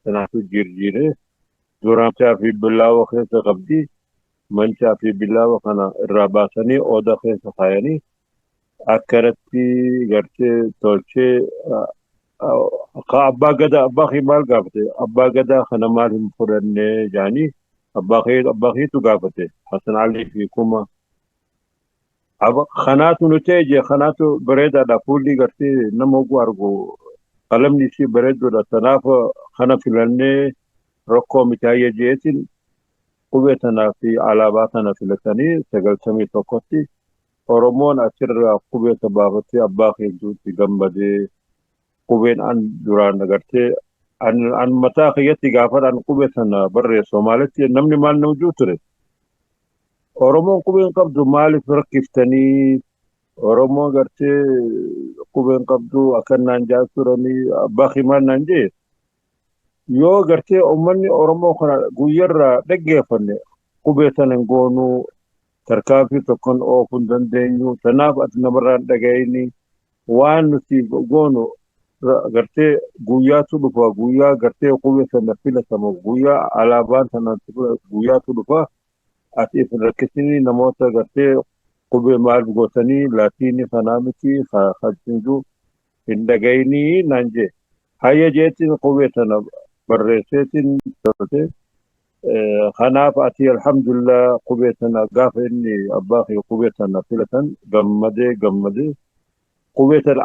سناتو جيرجيره دورانتا في بالله وخيت قبدي منشا في بالله وخنا الراباسني او دخل سخايني اكرتي غرتي تولشي ابا غدا ابا خمال غابتي ابا غدا خنا مال فرن جاني ابا خي تو غابتي حسن علي فيكم ابا خناتو نتيجه خناتو بريدا دا فولي غرتي نمو ارغو قلم نسي بريدو دا تناف خنا فلني ركو متايه جيتين qubeetanaa fi alaabaa tana filatanii 91tti Oromoon achirraa qubeeta baafatee abbaa keetuutti gammadee qubeen an duraan agartee an mataa kiyyatti gaafadhaan qubeetana barreessu Somaalitti namni maal nama juu ture. Oromoon qubeen qabdu maaliif rakkiftanii Oromoo agartee qubeen qabdu akkanaan jaa turanii abbaa kimaan naan jee yoo agartee uummanni Oromoo kana guyyarraa dhaggeeffanne qubeetanan goonuu tarkaanfii tokkoon oofuu dandeenyu tanaaf ati namarraan dhaga'ini waan nuti goonu agartee guyyaatu dhufa guyyaa agartee qubeetana filatamu guyyaa alaabaan tana guyyaatu dhufa ati ifin rakkisini namoota agartee qubee maal gootanii laatiinii kanaa miti hajjinju hin dhaga'ini naan jee hayya jeetiin qubeetana barreesseetiin dabalatee kanaaf ati alhamdulillah qubeetana gaafa inni abbaa kee qubeetana filatan gammadee qubeetana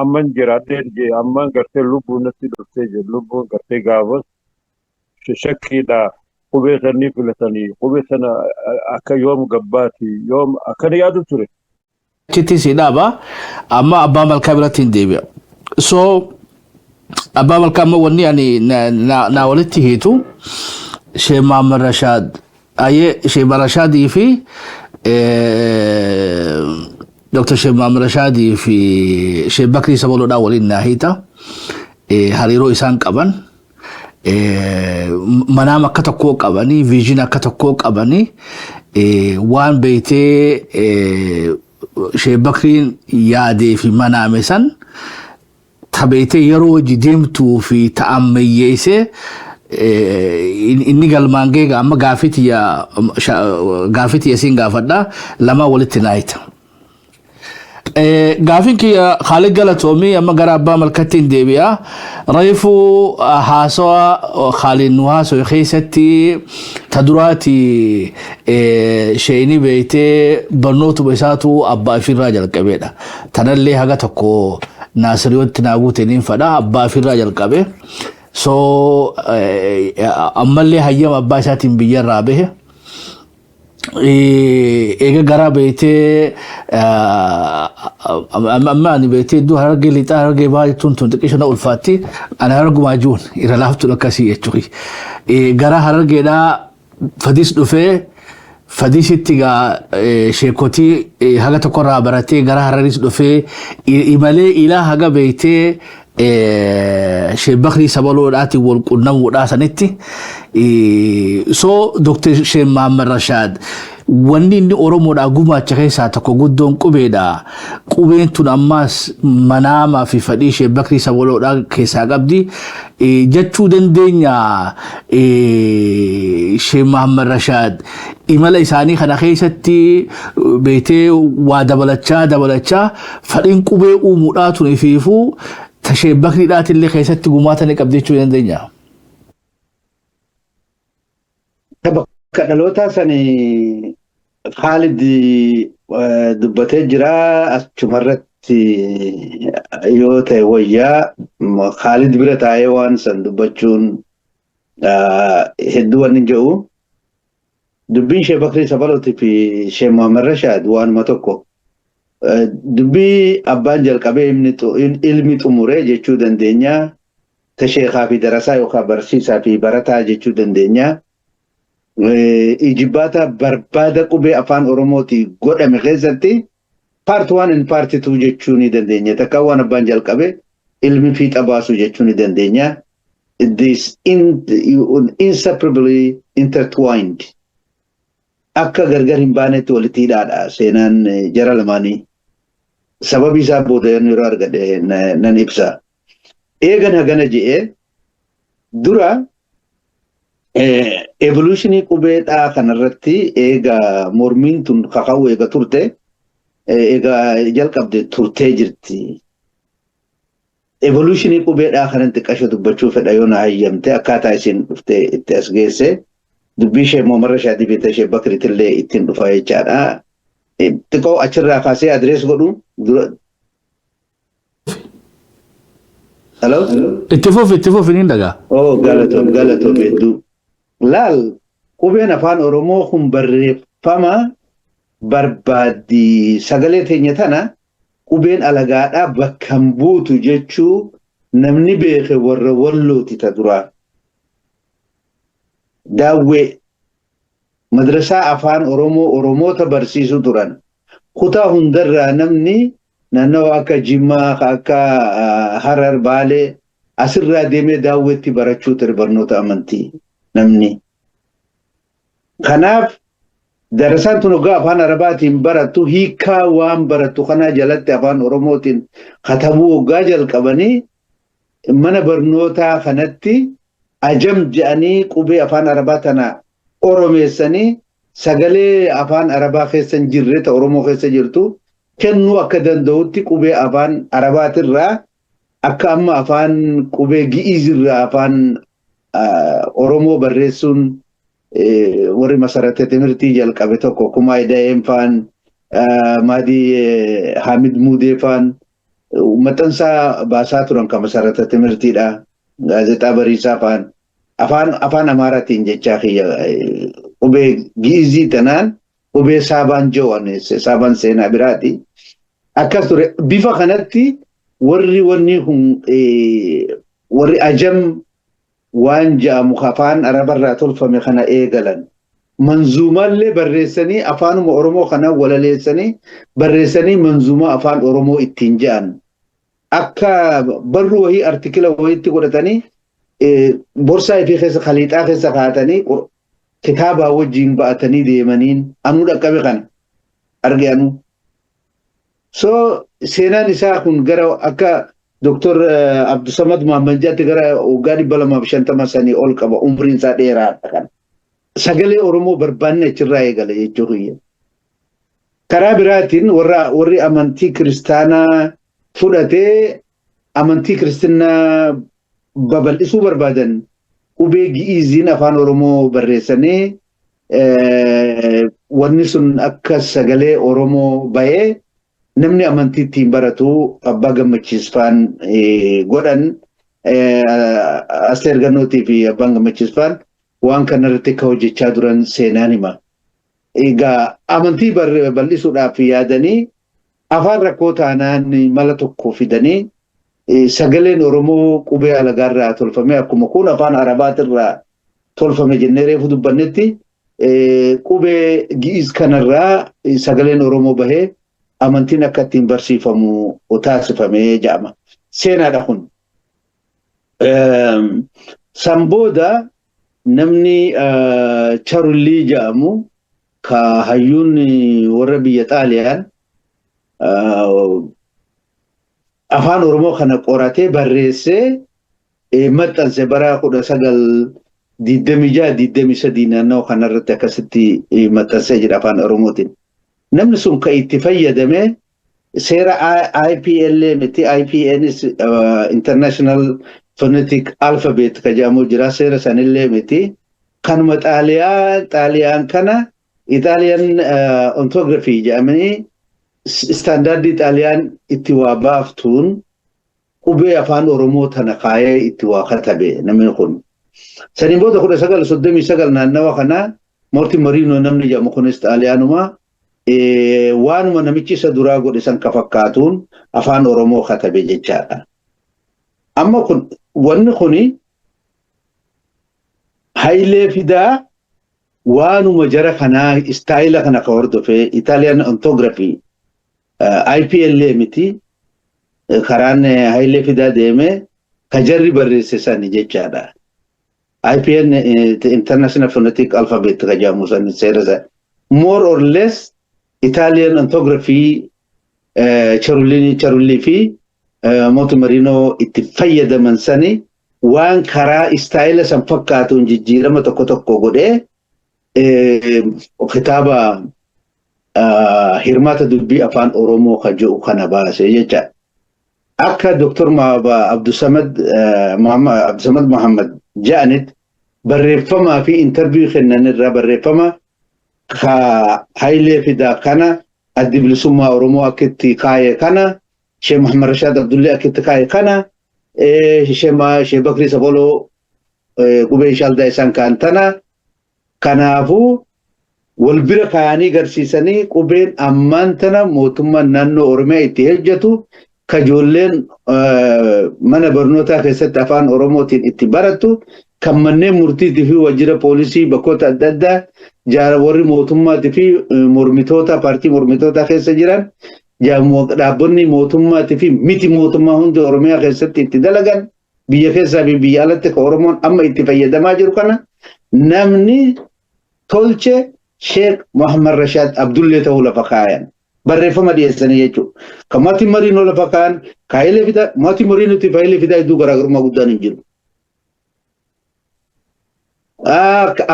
amman jiraadhee jee amman gartee lubbuun natti dhuftee jee lubbuun gartee gaafas shakkiidha qubeetanii filatanii qubeetana akka yoom gabbaati yoom akkana yaadu ture. Chitti si dhaaba amma abbaa malkaa biratti hin deebi'a. So abbaa malkaa amma wanni ani na walitti hiitu Sheikh Muhammad Rashad Sheikh Rashadii fi Dr. Sheikh Muhammad Rashadii fi Sheikh Bakri Sabaloodhaa waliin naa hiita hariiroo isaan qaban manaam akka tokkoo qabanii viijin akka tokkoo qabanii waan beeytee Sheikh Bakriin yaadee fi manaame san tabeeytee yeroo hojii deemtuu fi ta'ammayyeessee inni galmaan geega amma gaafiti siin gaafadha lama walitti naayita. Gaafin kiyya Khalid Galatoomii amma gara abbaa malkatti hin deebi'a. Reefu haasawa Khalid nu haasawe keessatti ta duraati sheeyni beeytee barnootuma isaatu abbaa ofirraa jalqabeedha. Tanallee haga tokko naasiriyooti naa guutaniin fadha abbaa ofirraa jalqabe. So ammallee hayyama abbaa isaatiin biyyarraa bahe. Ega gara beeytee amma ani beeytee iddoo harargee lixaa harargee bahaa jechuun tun xiqqisha na ulfaatti ani harargumaa jiruun irra laaftuudha akkasii jechuudha. Gara harargeedhaa fadis dhufee fadisitti gaa sheekotii haga tokkorraa baratee gara hararis dhufee imalee ilaa haga beeytee Sheikh Bakri Sabaloodhaati wal qunnamuudhaa sanitti so Dr. Sheikh Muhammad Rashad wanni inni Oromoodhaa gumaacha keessaa tokko guddoon qubeedha. Qubeen tun ammaas manaamaa fi fadhii Sheikh Bakri Sabaloodhaa keessaa qabdi jechuu dandeenya. Sheikh Muhammad Rashad imala isaanii kana keessatti beeytee waa dabalachaa fadhiin qubee uumuudhaa tun ifiifuu Sheikh Bakri dhaatillee keessatti gumaatanii qabdi jechuu dandeenya. Bakka dhalootaa sani Khalid dubbatee jira achumarratti yoo ta'e wayyaa Khalid bira taa'ee waan san dubbachuun hedduu waan hin jedhu dubbiin Sheikh Bakri Sabalootii fi Sheikh Muhammad Rashad waanuma tokko. Dubbii abbaan jalqabee ilmi xumuree jechuu dandeenya. Ta sheekaa fi darasaa yookaan barsiisaa fi barataa jechuu dandeenya. Ijibbaata barbaada qubee afaan Oromooti godhame keessatti part 1 and part 2 jechuu ni dandeenya. Takka waan abbaan jalqabee ilmi fiixa baasu jechuu ni dandeenya. This inseparably intertwined. Akka gargar hin baanetti walitti hidhaadha seenaan jara lamaanii. Sababi isaa booda yeroo argade nan ibsa. Eegan hagana je'ee dura evolutionii qubeedhaa kanarratti eega mormiin tun kaka'u eega turte eega jalqabde turtee jirti. Evolutionii qubeedhaa kanan xiqqasho dubbachuu fedha yoo na hayyamte akkaataa isin dhufte itti as geesse dubbii Sheikh Muhammad Rashad fi Sheikh Bakri tillee ittiin dhufa jechaadha. Xiqqoo achirraa kaasee adrees godhu dura. Hello? Itti fufi niin dhagaa. Oh, galatoom hedduu. Laal qubeen afaan Oromoo kun barreeffama barbaaddi sagalee teenya tana qubeen alagaadhaa bakkan buutu jechuu namni beeke warra wallooti ta duraa. Daawwee madrasaa afaan Oromoo Oromoota barsiisu turan. Kutaa hundarraa namni naannoo akka Jimmaa akka Harar Baalee asirraa deemee daawwetti barachuu ture barnoota amantii namni. Kanaaf darasaan tun ogaa afaan Arabaatiin baratu hiikaa waan baratu kana jalatti afaan Oromootiin katabuu ogaa jalqabanii mana barnootaa kanatti ajam jedhanii qubee afaan Arabaa tana oromeessanii sagalee afaan Arabaa keessa jirre ta Oromoo keessa jirtu kennuu akka danda'utti qubee afaan Arabaatirraa akka amma afaan qubee Gi'izirraa afaan Oromoo barreessuun warri masarata timirtii jalqabe tokko Kumaa Ida'een faan Maadii Hamid Muudee faan maxxansaa baasaa turan kan masarata timirtiidha. Gaazexaa Bariisaa faan afaan Amaaraatiin jechaa qubee Gi'izii tanaan qubee Saabaan Jo'an Saabaan seenaa biraati. Akkas ture bifa kanatti warri ajam waan ja'amu afaan Arabarraa tolfame kana eegalan. Manzuumaallee barreessanii afaanuma Oromoo kana walaleessanii barreessanii manzuumaa afaan Oromoo ittiin ja'an. Akka barruu wahii artikila wahiitti godhatanii borsaa fi keessa khaliixaa keessa kaatanii kitaabaa wajjiin ba'atanii deemaniin anuu dhaqqabe kana arge anuu. So seenaan isaa kun gara akka Dr. Abdusamad Muhammad Jaatti gara waggaa 250 sanii ol qaba umriin isaa dheeraadha kana. Sagalee Oromoo barbaanne achirraa eegale jechuudha. Karaa biraatiin warri amantii kiristaanaa fudhatee amantii kiristaanaa babal'isuu barbaadan qubee Gi'iziin afaan Oromoo barreessanii wanni sun akka sagalee Oromoo bahee namni amantii ittiin baratu abbaa gammachiisfaan godhan Asteer Gannootii fi abbaan gammachiisfaan waan kanarratti akka hojjechaa duran seenaan hima. Egaa amantii bal'isuudhaaf yaadanii afaan rakkoo taanaan mala tokko fidanii sagaleen Oromoo qubee alagaarraa tolfame akkuma kun afaan Arabaatirraa tolfame jennee reefu dubbannetti qubee Gi'iz kanarraa sagaleen Oromoo bahee amantiin akka ittiin barsiifamu taasifamee jedhama. Seenaadha kun. Sambooda namni Charullii jedhamu ka hayyuun warra biyya Xaaliyaan afaan Oromoo kana qoratee barreessee maxxanse bara 1926-23 naannoo kanarratti akkasitti maxxansee jira afaan Oromootiin. Namni sun kan itti fayyadame seera IPLA miti IPNs International Phonetic Alphabet ka jedhamu jira seera sanillee miti kanuma Xaaliyaan kana Italian orthography jedhamanii standardii Xaaliyaan itti waa baaftuun qubee afaan Oromoo tana kaayee itti waa katabe namni kun. Saniin booda 1939 naannawa kana Moortii Mariinoo namni jedhamu kunis Xaaliyaanuma waanuma namichi isa duraa godhe san ka fakkaatuun afaan Oromoo katabe jechaadha. Amma kun wanni kuni Hayilee Fidaa waanuma jara kanaa istaayila kana ka hordofee Italian orthography IPLA miti karaan Hayilee Fidaa deeme ka jarri barreesse sani jechaadha. IPN International Phonetic Alphabet ka jedhamu sani seera more or less Italian orthography Charullii fi Moortii Mariinoo itti fayyadaman sani waan karaa istaayila san fakkaatuun jijjiirama tokko tokko godhee kitaaba hirmaata dubbii afaan Oromoo ka jedhu kana baase jecha. Akka Dr. Abdusamad Muhammad jedhanitti barreeffamaa fi interview kennan irraa barreeffama ka Hayilee Fidaa kana addi bilisummaa Oromoo akkitti kaayee kana Sheekh Muhammad Rashaad Abdullee akkitti kaayee kana Sheekh Bakrii Saboloo qubee Shaaldaa isaan kaan tana Kanaafuu wal bira kaayanii garsiisanii qubeen ammaan tana mootummaan naannoo Oromiyaa itti hojjetu kajoolleen mana barnootaa keessatti afaan Oromootiin itti barattu kan manneen murtiitii fi waajjira poolisii bakkoota adda addaa warri mootummaatii fi mormitoota paartii mormitootaa keessa jiran dhaabbonni mootummaatii fi miti mootummaa hundi Oromiyaa keessatti itti dalagan biyya keessaa fi biyya alatti kan Oromoon amma itti fayyadamaa jiru kana namni tolche Sheekh Muhammad Rashaad Abdullee ta'uu lafa kaayan. Barreeffama dhiyeessanii jechuudha. Kan maatiin mariinoo lafa kaayan kaayilee fidaa maatiin mariinuuti faayilee fidaa iddoo garaagarummaa guddaan hin jiru.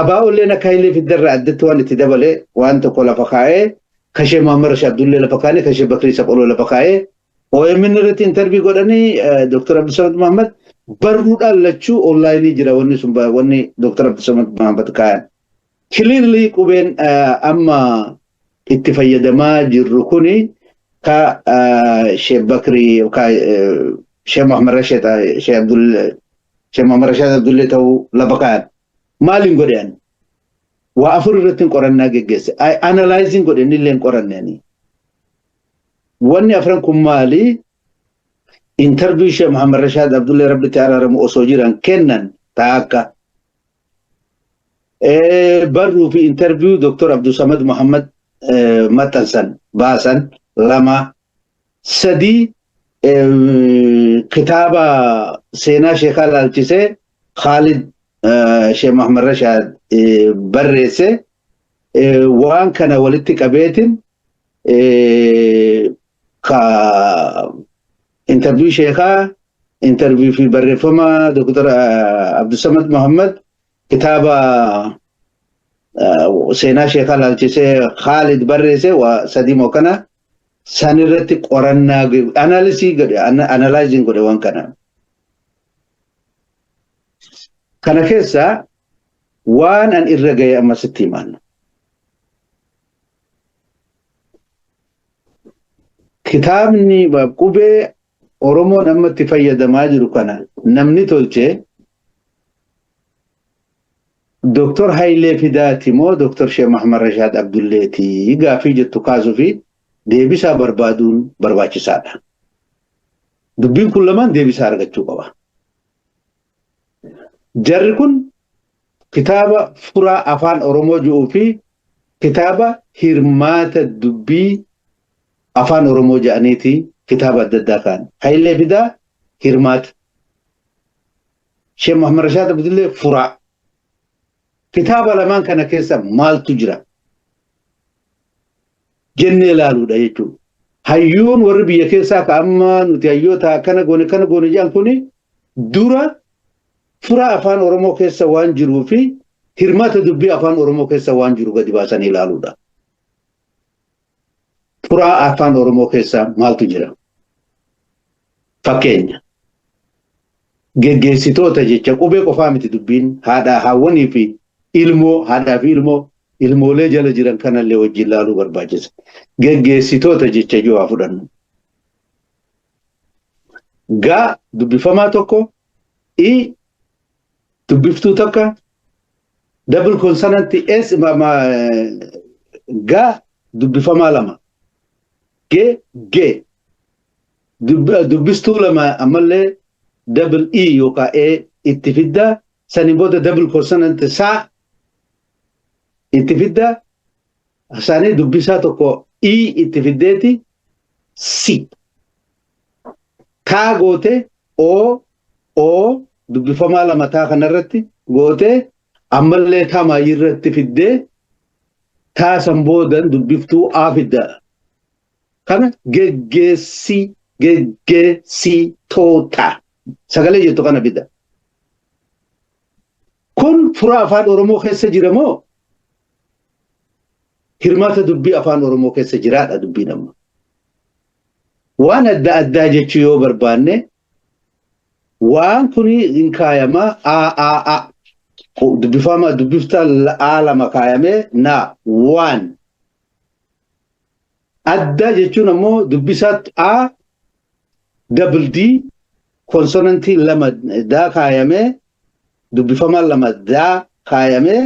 Abaa'olleen akka kaayilee fidarraa addatti waan itti dabalee waan tokko lafa kaayee kashee Muhammad Rashaad Abdullee lafa kaayee kashee Bakrii Sapholoo lafa kaayee OMN irratti intervii godhanii Dr. Abdusamad Muhammad barruudhaan lachuu onlaayinii jira wanni sun wanni Dr. Abdusamad Muhammad kaayan. Clearly qubeen amma itti fayyadamaa jirru kuni ka Sheikh Bakri ka Sheikh Muhammad Rashaad Abdullee ta'uu lafa kaayan. Maalin godhan? Waa afur irratti qorannaa geggeesse. Analyzing godhan illee qorannani. Wanni afran kun maali? Interview Sheikh Muhammad Rashaad Abdullee Rabbi ta'ala ramu osoo jiran kennan taaka. Barruu fi interview Dr. Abdusamad Muhammad maxxansan baasan lama sadii kitaaba seenaa sheekaa laalchisee Khalid Sheikh Muhammad Rashaad barreesse waan kana walitti qabeetin ka interview sheekaa interview fi barreeffama Dr. Abdusamad Muhammad kitaaba seenaa sheekaa laalchisee Khalid barreesse waa sadii moo kana san irratti qorannaa analyzing godhe waan kana. Kana keessa waan an irra gahe amma sitti himan. Kitaabni qubee Oromoon amma itti fayyadamaa jiru kana namni tolche Dr. Hayilee Fidaati moo Dr. Sheikh Muhammad Rashaad Abdulleeti gaafii jettu kaasuu fi deebisaa barbaaduun barbaachisaadha. Dubbiin kun lamaan deebisaa argachuu qaba. Jarri kun kitaaba furaa afaan Oromoo jedhuu fi kitaaba hirmaata dubbii afaan Oromoo jedhaniiti kitaaba adda addaa kaan. Hayilee Fidaa hirmaata. Sheikh Muhammad Rashaad Abdullee furaa. Kitaaba lamaan kana keessa maaltu jira? Jennee ilaaluudha jechuudha. Hayyuun warri biyya keessaa ka amma nuti hayyoota kana goone jedhan kuni dura furaa afaan Oromoo keessa waan jiruu fi hirmaata dubbii afaan Oromoo keessa waan jiru gadi baasanii ilaaluudha. Furaa afaan Oromoo keessa maaltu jira? Fakkeenya. Geggeessitoota jecha qubee qofaa miti dubbiin haadhaa hawwanii fi ilmoo haadhaa fi ilmoolee jala jiran kanallee wajjin ilaaluu barbaachisa. Geggeessitoota jecha yoo haa fudhannu. Gaa dubbifamaa tokko dubbiftuu takka double consonant s gaa dubbifamaa lama ge dubbistuu lama ammallee double e yookaan e itti fidda sanii booda double consonant saa itti fidda isaanii dubbisaa tokko itti fiddeeti si taa goote o dubbifamaa lama taa kanarratti goote ammallee taa maayirratti fiddee taa san boodan dubbiftuu a fidda kana geggeessitoota sagalee jettu kana fidda. Kun furaa afaan Oromoo keessa jira moo hirmaata dubbii afaan Oromoo keessa jiraadha dubbiin amma. Waan adda addaa jechuu yoo barbaanne waan kuni hin kaayamaa dubbiftaa a lama kaayamee na waan adda jechuun ammoo dubbisaatti a double d konsonantii lama daa kaayamee dubbifamaa lama daa kaayamee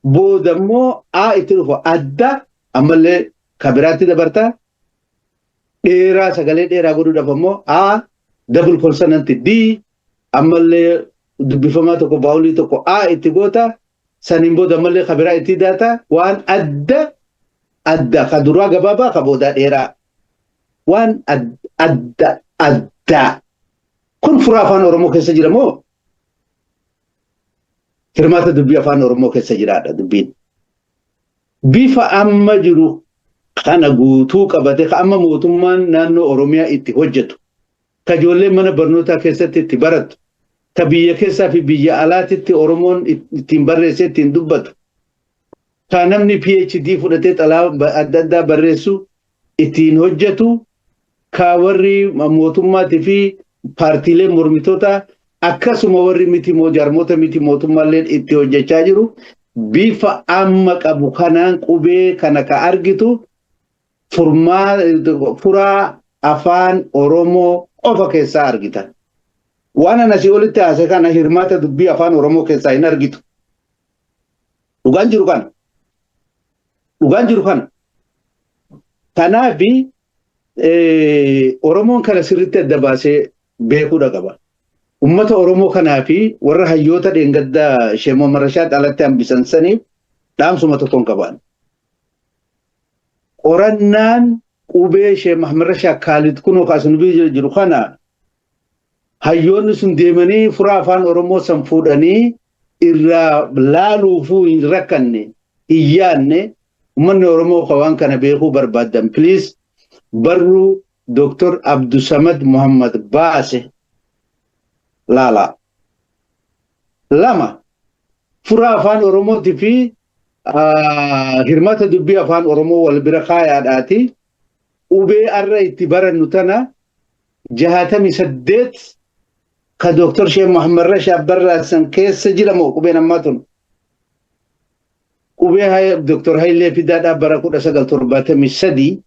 boodammoo A itti dhufa adda ammallee kabiraatti dabarta dheeraa sagalee dheeraa godhuudhaaf ammoo A double consonant D ammallee dubbifamaa tokko baawulii tokko A itti goota saniin booda ammallee kabiraa itti daata waan adda ka duraa gabaabaa ka boodaa dheeraa waan adda kun furaa afaan Oromoo keessa jira moo hirmaata dubbii afaan Oromoo keessa jiraadha dubbiin bifa amma jiru kana guutuu qabate ka amma mootummaan naannoo Oromiyaa itti hojjetu ka ijoolleen mana barnootaa keessatti itti baratu ka biyya keessaa fi biyya alaatitti Oromoon ittiin barreessee ittiin dubbatu ka namni PhD fudhatee xalaa adda addaa barreessu ittiin hojjetu ka warri mootummaatii fi paartiilee mormitoota akkasuma warri miti jaarmota miti mootummaallee itti hojjechaa jiru bifa amma qabu kanaan qubee kana ka argitu furaa afaan Oromoo qofa keessaa argita. Waan anasii olitti haase kana hirmaata dubbii afaan Oromoo keessaa hin argitu. Dhugaan jiru kana. Kanaafi Oromoon kana sirriitti adda baasee beekuudha qaba. Ummata Oromoo kanaafi warra hayyoota dheengaddaa Sheekh Muhammad Rashaad alatti hambisan saniif dhaamsuma tokkoon qaban. Qorannaan qubee Sheekh Muhammad Rashaad Kaalid kunoo kaasunubii jiru kana hayyoonni sun deemanii furaa afaan Oromoo san fuudhanii irraa laaluufuu hin rakkanne hin yaanne ummanni Oromoo waan kana beekuu barbaadan please barruu Dr. Abdusamad Muhammad baase laala. Lama furaa afaan Oromootii fi hirmaata dubbii afaan Oromoo wal bira kaayaadhaati qubee arra itti barannu tana 68 ka Dr. Sheikh Muhammad Rashaad barreessan keessa jira moo qubeen ammaa tun qubee Dr. Hayilee Fidaadhaa bara 1973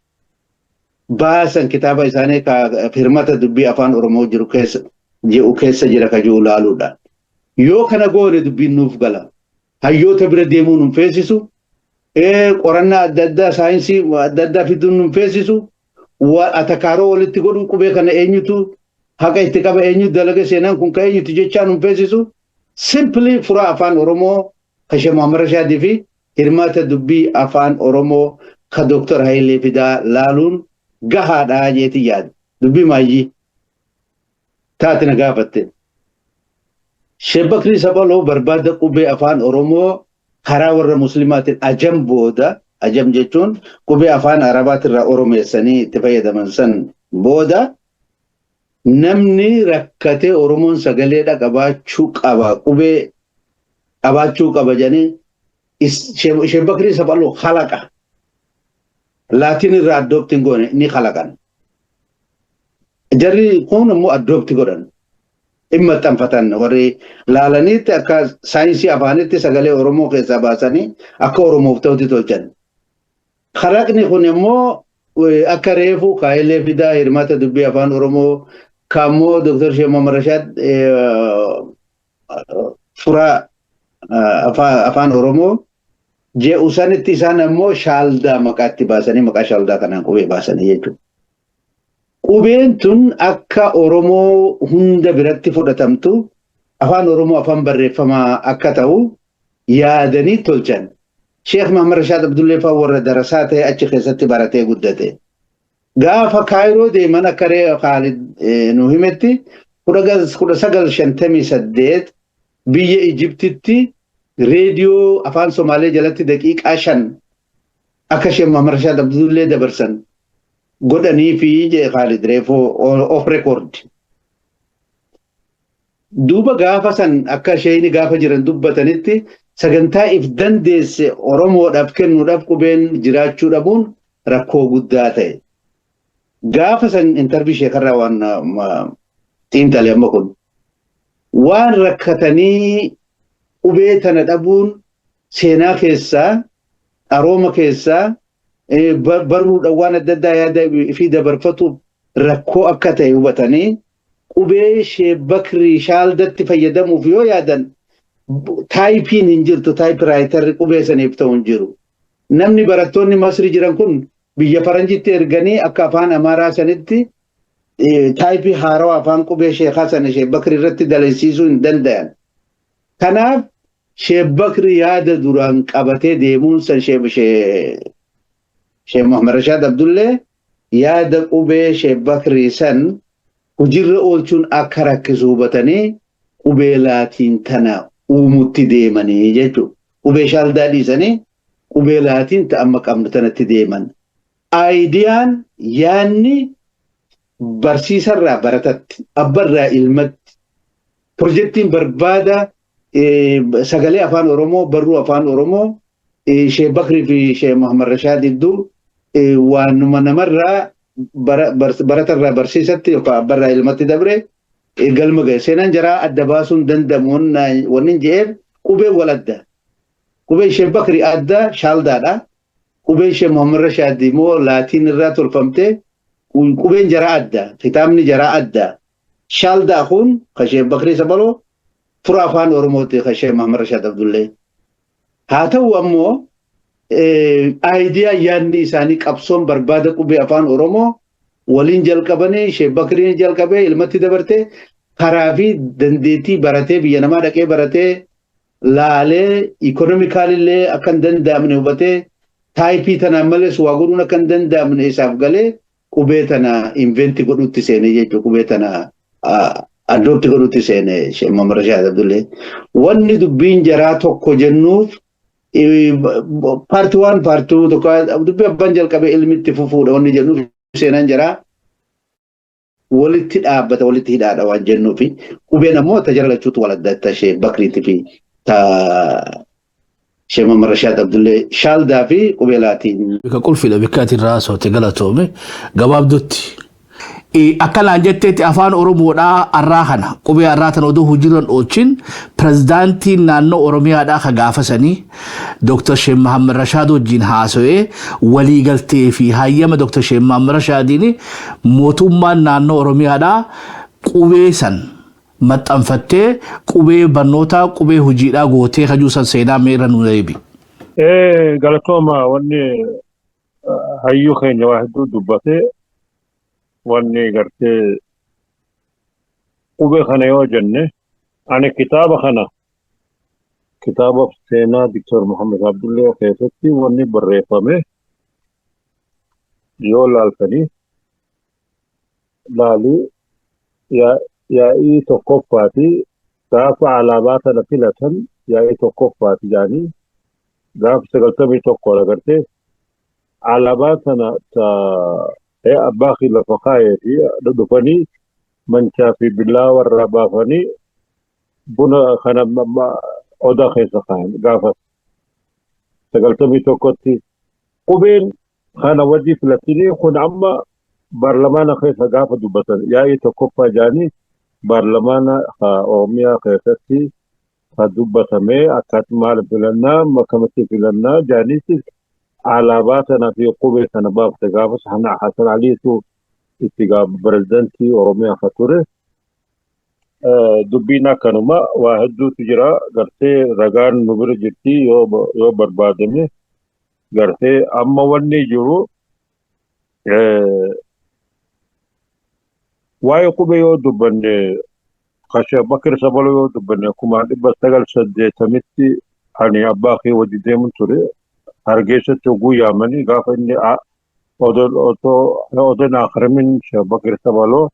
baasan kitaaba isaanii ka hirmaata dubbii afaan Oromoo jiru keessa jira ka jiru laaluudha. Yoo kana goone dubbiin nuuf gala. Hayyoota bira deemuun nun feesisu. Qorannaa adda addaa saayinsii adda addaa fiduun nun feesisu. Atakaaroo walitti godhuun qubee kana eenyutu haqa itti qaba eenyu dalaga seenaan kun ka eenyutu jechaa nun feesisu. Simply furaa afaan Oromoo ka Sheekh Muhammad Rashaadii fi hirmaata dubbii afaan Oromoo ka Dr. Hayilee Fidaa laaluun gahaadhaa jeeti yaada. Dubbii maayyii taati na gaafatte. Sheekh Bakrii Sabaloo barbaada qubee afaan Oromoo karaa warra Muslimaatiin ajam booda ajam jechuun qubee afaan Arabaatirraa Oromeessanii itti fayyadaman san booda namni rakkatee Oromoon sagaleedha qabaachuu qaba qubee qabaachuu qaba jedhanii Sheekh Bakrii Sabaloo khalaqa. Laatiin irraa addoobtiin goone ni khalaqan. Jarri kun immoo addoobti godhan. Dhimma xanfatan warri laalaniitti akka saayinsii afaanitti sagalee Oromoo keessaa baasanii akka Oromoof ta'utti tolchan. Khalaqni kun immoo akka reefu Hayilee Fidaa hirmaata dubbii afaan Oromoo kaammoo Dr. Sheekh Muhammad Rashaad furaa afaan Oromoo je'usanitti isaan ammoo shaaldaa maqaatti baasanii maqaa shaaldaa kanaan qubee baasanii jechuudha. Qubeen tun akka Oromoo hunda biratti fudhatamtu afaan Oromoo afaan barreeffamaa akka ta'u yaadanii tolchan. Sheekh Muhammad Rashaad Abdullee fa'aa warra darasaa ta'e achi keessatti baratee guddate. Gaafa Kaayiroo deeman akka Kaalid nu himetti 1958 biyya Ijiptitti reediyoo afaan Somaalee jalatti daqiiqaa 5 akka Sheekh Muhammad Rashaad Abdullee dabarsan godhanii fi Khalid reefoo of record. Duuba gaafa san akka sheeyni gaafa jiran dubbatanitti sagantaa if dandeesse Oromoodhaaf kennuudhaaf qubeen jiraachuu dhabuun rakkoo guddaa ta'e. Gaafa san interview sheekarraa waan xiinxalee amma kun waan rakkatanii qubee tana dhabuun seenaa keessaa arooma keessaa barruudha waan adda addaa yaada fi dabarfatuuf rakkoo akka ta'e hubatanii qubee Sheekh Bakrii shaaldatti fayyadamuuf yoo yaadan taayipiin hin jirtu taayipiraayiterri qubee saniif ta'u hin jiru. Namni barattoonni Masri jiran kun biyya Faranjitti erganii akka afaan Amaaraa sanitti taayipii haarawaa afaan qubee Sheekh Hasan Sheekh Bakri irratti dalasiisuu hin danda'an. Kanaaf Sheekh Bakri yaada duraan qabatee deemuun san Sheekh Muhammad Rashaad Abdullee yaada qubee Sheekh Bakri san hojiirra oolchuun akka rakkisu hubatanii qubee laatiin tana uumutti deemanii jechuudha. Qubee shaaldaa dhiisanii qubee laatiin amma qabnu tanatti deeman. Aayidiyaan yaanni barsiisarraa baratatti, abbarraa ilmatti, pirojektiin barbaada sagalee afaan Oromoo, barruu afaan Oromoo, Sheekh Bakrii fi Sheekh Muhammad Rashaad iddoo waanuma namarraa baratarraa barsiisatti yookaan abbarraa ilmatti dabre galma ga'e. Seenaan jaraa adda baasuun danda'amu wanni je'eef qubee wal adda. Qubee Sheekh Bakrii adda shaaldaadha. Qubeen Sheekh Muhammad Rashaad immoo laatiin irraa tolfamtee qubeen jaraa adda. Kitaabni jaraa adda. Shaaldaa kun kan Sheekh Bakrii Sabaloo fura afaan Oromooti kan Sheekh Muhammad Rashaad Abdullee. Haa ta'u ammoo aayidiyaa yaadni isaanii qabsoon barbaada qubee afaan Oromoo waliin jalqabanii Sheekh Bakriin jalqabee ilmatti dabartee karaa fi dandeettii baratee biyya namaa dhaqee baratee laalee ikonomikaalillee akka hin danda'amne hubatee taayipii tanaan malees waa godhuun akka hin danda'amne isaaf galee qubee tana inventi godhutti seene jechuudha. Qubee tana addootti godhutti seene Sheekh Muhammad Rashaad Abdullee. Wanni dubbiin jaraa tokko jennuuf paartii waan paartii tokko dubbii abbaan jalqabee ilmitti fufuudha wanni jennuuf seenaan jaraa walitti dhaabbata walitti hidhaadha waan jennuufi qubeen ammoo tajaajilachuu wal adda adda Sheekh Bakriitii fi Sheekh Muhammad Rashaad Abdullee shaaldaa fi qubee laatiin. Bika qulfiidha bikka ati irraa sooti galatoome gabaabdutti. Akkanaan jetteetti afaan Oromoodhaa arraa kana qubee arraa tan oduu hojiirran oolchin pirezidaantiin naannoo Oromiyaadhaa ka gaafasanii Dr. Sheekh Muhammad Rashaad wajjin haasa'ee waliigaltee fi hayyama Dr. Sheekh Muhammad Rashaadiin mootummaan naannoo Oromiyaadhaa qubee san maxxanfattee qubee barnootaa qubee hojiidhaa gootee kajuusan seenaa meera nu deebi. Galatooma wanni hayyuu keenya waa hedduu dubbatee wanni gartee qubee kana yoo jenne ani kitaaba kana kitaaba seenaa Dr. Muhammad Abdullee keessatti wanni barreeffame yoo laaltanii laalii yaa'ii tokkoffaati gaafa alaabaa tana filatan yaa'ii tokkoffaati jaanii gaafa 91 agartee alaabaa tana abbaa lafa kaayee dhufanii manchaa fi billaa warra baafanii buna kana odaa keessa kaayan gaafa 91tti qubeen kana wajji filatanii kun amma baarlamaana keessa gaafa dubbatan yaa'ii tokkoffaa jaanii baarlamaana Oromiyaa keessatti ka dubbatamee akkatti maal filannaa makamatti filannaa jaaniitti alaabaa tana fi qubee sana baafte gaafa sana Hasan Aliitu itti gaafa pirezidantii Oromiyaa ka ture. Dubbiin akkanuma waa hedduutu jira gartee ragaan nu bira jirti yoo barbaadame gartee amma wanni jiru waa'ee qubee yoo dubbanne Sheekh Bakri Sabaloo yoo dubbanne 1980tti ani abbaa kee wajji deemuun ture hargeessatti oguu yaamanii gaafa inni odoon akhrimin Sheekh Bakri Sabaloo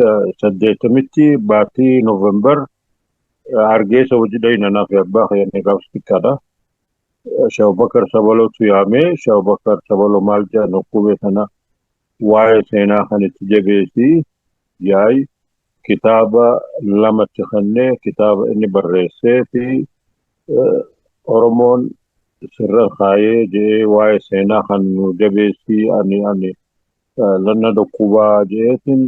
1980tti baatii Noovembar hargeessa wajji dhayinanaa fi abbaa kee inni gaafa xiqqaadha. Sheekh Bakri Sabalootu yaamee Sheekh Bakri Sabaloo maal jedhan qubee sana waa'ee seenaa kan itti jabeessii yaa'ii kitaaba lamatti kennee kitaaba inni barreessee fi Oromoon sirra kaayee jedhee waa'ee seenaa kan nu jabeessii ani lanna dhukkubaa jedheetiin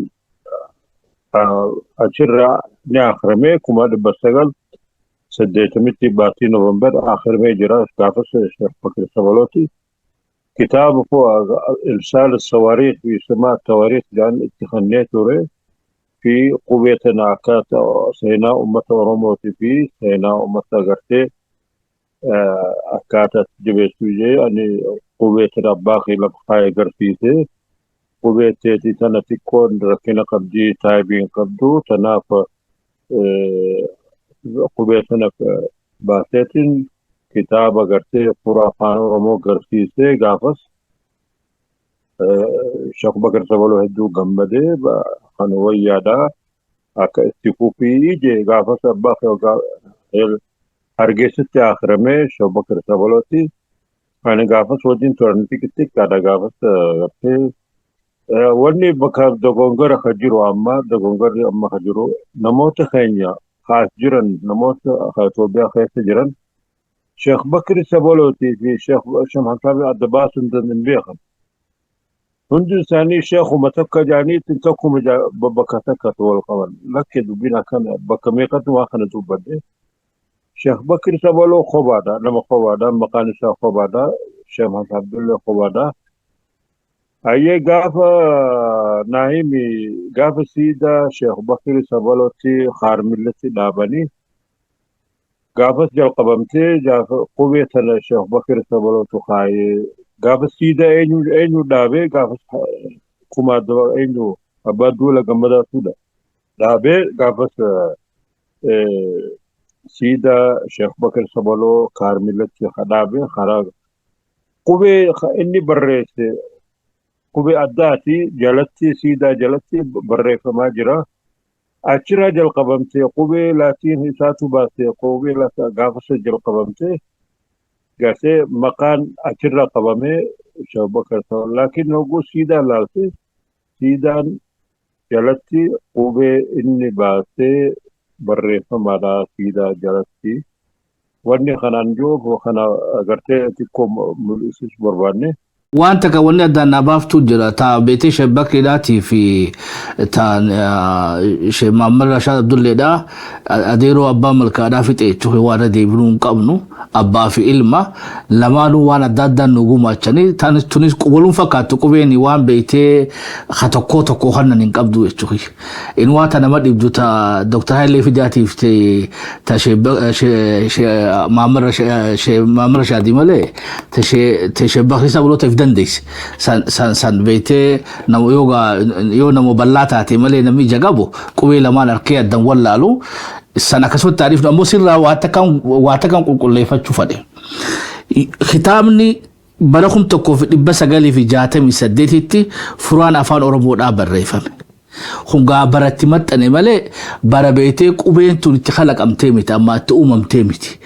achirra ni akhiramee 1980tti baatii Noovembar akhiramee jira gaafa Sheekh Bakri Sabalooti. كتاب فوق إرسال الصواريخ في سماء التواريخ لأن اتخنيته في قويتنا كات سينا أمة ورموتي في سينا أمة غرتي أكاتت جبتوجي أني قويتنا باقي لبخاي غرتيتي قويتي تنا تكون ركنا قبدي تايبين قبدو تناف قويتنا باتتين كتاب غرتي خرافان ورمو غرتيتي غافس شيخ بكر سبلو هدو غمده خنويادا اكا استفوفي جي غافس باخو هرگست آخرمه شيخ بكر سبلو تي انا غافس ودين تورنتي كتك كادا غافس غفه وني بكر دغونغر خجرو اما دغونغر اما خجرو نموت خينيا خاص جرن نموت خاتوبيا خيس جرن شيخ بكر سبلو تي في شيخ شمحان صاحب الدباس من بيخن هندو ثاني شيخ ومتكا جاني تنتكو ببكتكا والقمر لكن بنا كان بكميقة واخنة بده شيخ بكر سبلو خبادا لما خبادا مقان شيخ خبادا شيخ محمد عبد الله خبادا اي غافا نايمي غافا سيدا شيخ بكر سبلو تي خار ملتي دابني غافا جل قبمتي جافا قويتنا شيخ بكر سبلو تخاي غافا سيدا اينو دابي غافا كما دو اينو ابادولا غمدا سودا دابي غافا سيدا شيخ بكر سبلو كارملتي خدابي خراغ قوي اني بريتي قوي اداتي جلتي سيدا جلتي بري فما جرا اچرا جل قبمتي قوي لاتين ساتو باسي قوي لا غافا جل قبمتي جैसे मकान अचरा कबा में शोभा करता हूँ लेकिन लोगों सीधा लालते सीधा जलती ओबे इन्नी बातें बर्रे हमारा सीधा जलती वन्य खनान जो वो खना अगर ते तिको मुलिस बर्बादने وانت كوني دا نباف تجرى تا بيتي شبكي لاتي في تا شي مامر رشاد عبد الله دا اديرو ابا ملكا دا في تيتو وانا دي بنون قبنو ابا في علما لما نو وانا دادا نوغو ماچني تانس تونس قبولون فكاتو قبيني وان بيتي خطوكو تكو خنا نقبدو يچوي ان واتا نما ديبدو تا دكتور هايلي في داتي في تا شي مامر رشاد مالي تا شي بخري سابلو دنديس سان بيتي نمو يو نمو بلاتاتي مالي نمي جاقبو قوي لما نركي الدن واللالو سنة كسو التعريف نمو سرها واتكام قل ليفا تشوفده ختامني بركم تكو في بس قالي في جاتمي سديتي فران افان اورمو دا بريفم خنقا براتمت أنا مالي برابيتك وبين توني تخلق أمتيمتي أما تقوم أمتيمتي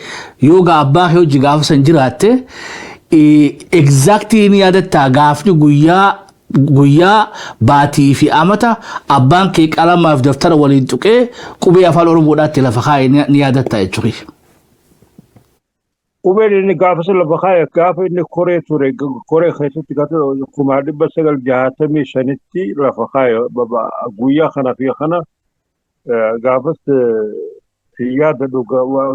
يوغا أباخ يو جغاف سنجراتي exactly ni ada tagafni guya bati fi amata abban ke kalama fi daftar walin tuke kube ya falo rubuda tilafakha ni ada ta churi kube ni gafas la bakha gaf ni kore ture kore khaytu tikato kumadi basagal jahatami shaniti la fakha baba guya khana fi khana gafas yada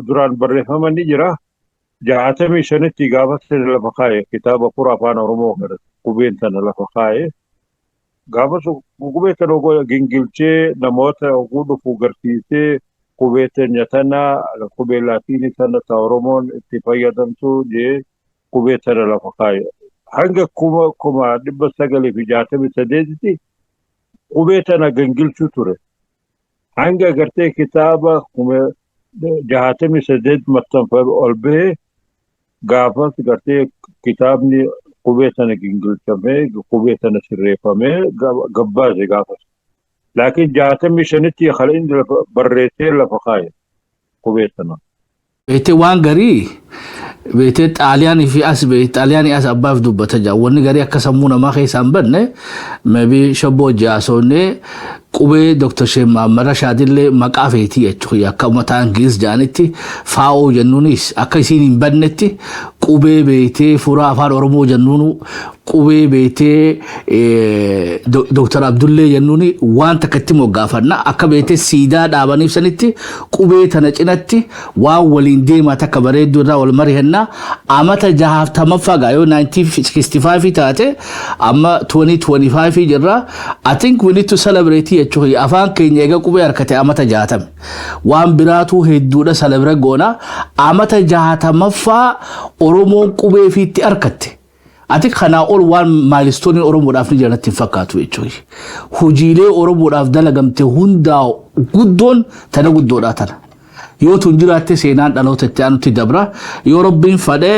duran barre famani jira جاءتني شنتي قابت لفخاي كتاب قرآن ورموه قبين تنا لفخاي قابت قبين تنا جنجلتي نموت وقود فوقرتيتي قبين نتنا قبين لاتيني تنا تورمون اتفاقيا دمتو جي قبين تنا لفخاي هنگا كما دب سجلي في جاءتني سديدتي قبين تنا جنجلتو تره هنگا قرتي كتاب قبين جاءتني سديد متن فالبه غافت करते किताब ने कुबेतन गिंगल में कुबेतन शरीफा में गब्बा से गाफत लेकिन जाते मिशनती खलिन बर्रेते लफखाय कुबेतना بيتي وانغري بيتي طالياني في اس بيتي طالياني اس اباف دوبتا جا وني غري كسمونا ما خي سامبن ما بي شبو جاسوني qubee Dr. Sheikh Muhammad Rashaadillee maqaa feetii jechuudha akka uummata Ingiliz jaanitti faa'oo jennuunis akka isiin hin bannetti qubee beetee furaa afaan Oromoo jennuunu qubee beetee Dr. Abdullee jennuuni waan takkatti moggaafanna akka beetee siidaa dhaabaniif sanitti qubee tana cinatti waan waliin deemaa takka bareedduu irraa wal mari'annaa amata 60 gaayoo 1965 taate amma 2025 jirra. I think we need to celebrate jechuudha afaan keenya eega qubee harkate amata 60 waan biraatu hedduudha celebrate goona amata 60 Oromoon qubee fiitti harkatte. Ati kana ol waan milestone Oromoodhaaf ni jalatti fakkaatu jechuudha. Hojiilee Oromoodhaaf dalagamte hundaa guddoon tana guddoodha tana. Yoo tun jiraatte seenaan dhaloota itti aanutti dabra yoo Rabbiin fadhe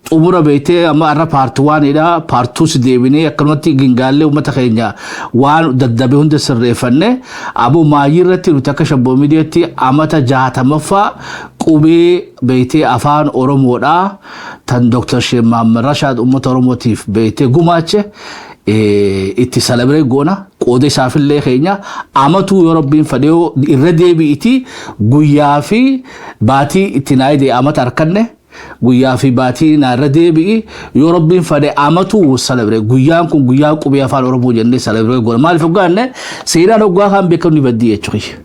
xumura beetee amma arra paartii waanidha paartuus deebinee akkanumatti gingaallee uummata keenya waan daddabe hunda sirreeffanne aboo maayii irratti nuti akka shabboo miidiyaatti amata 60 qubee beetee afaan Oromoodha tan Dr. Sheikh Muhammad Rashaad uummata Oromootiif beetee gumaache itti celebrate goona qooda isaafillee keenya amatu yoo Rabbiin fadhe irra deebi'iti guyyaa fi baatii itti naayide amata harkanne guyyaa fi baatii na irra deebi'i yoo Rabbiin fadhe amatu celebrate guyyaan kun guyyaa qubee afaan Oromoo jennee celebrate goona maaliif ogaanne seenaan ogaa kan beekamu ni badii jechuudha.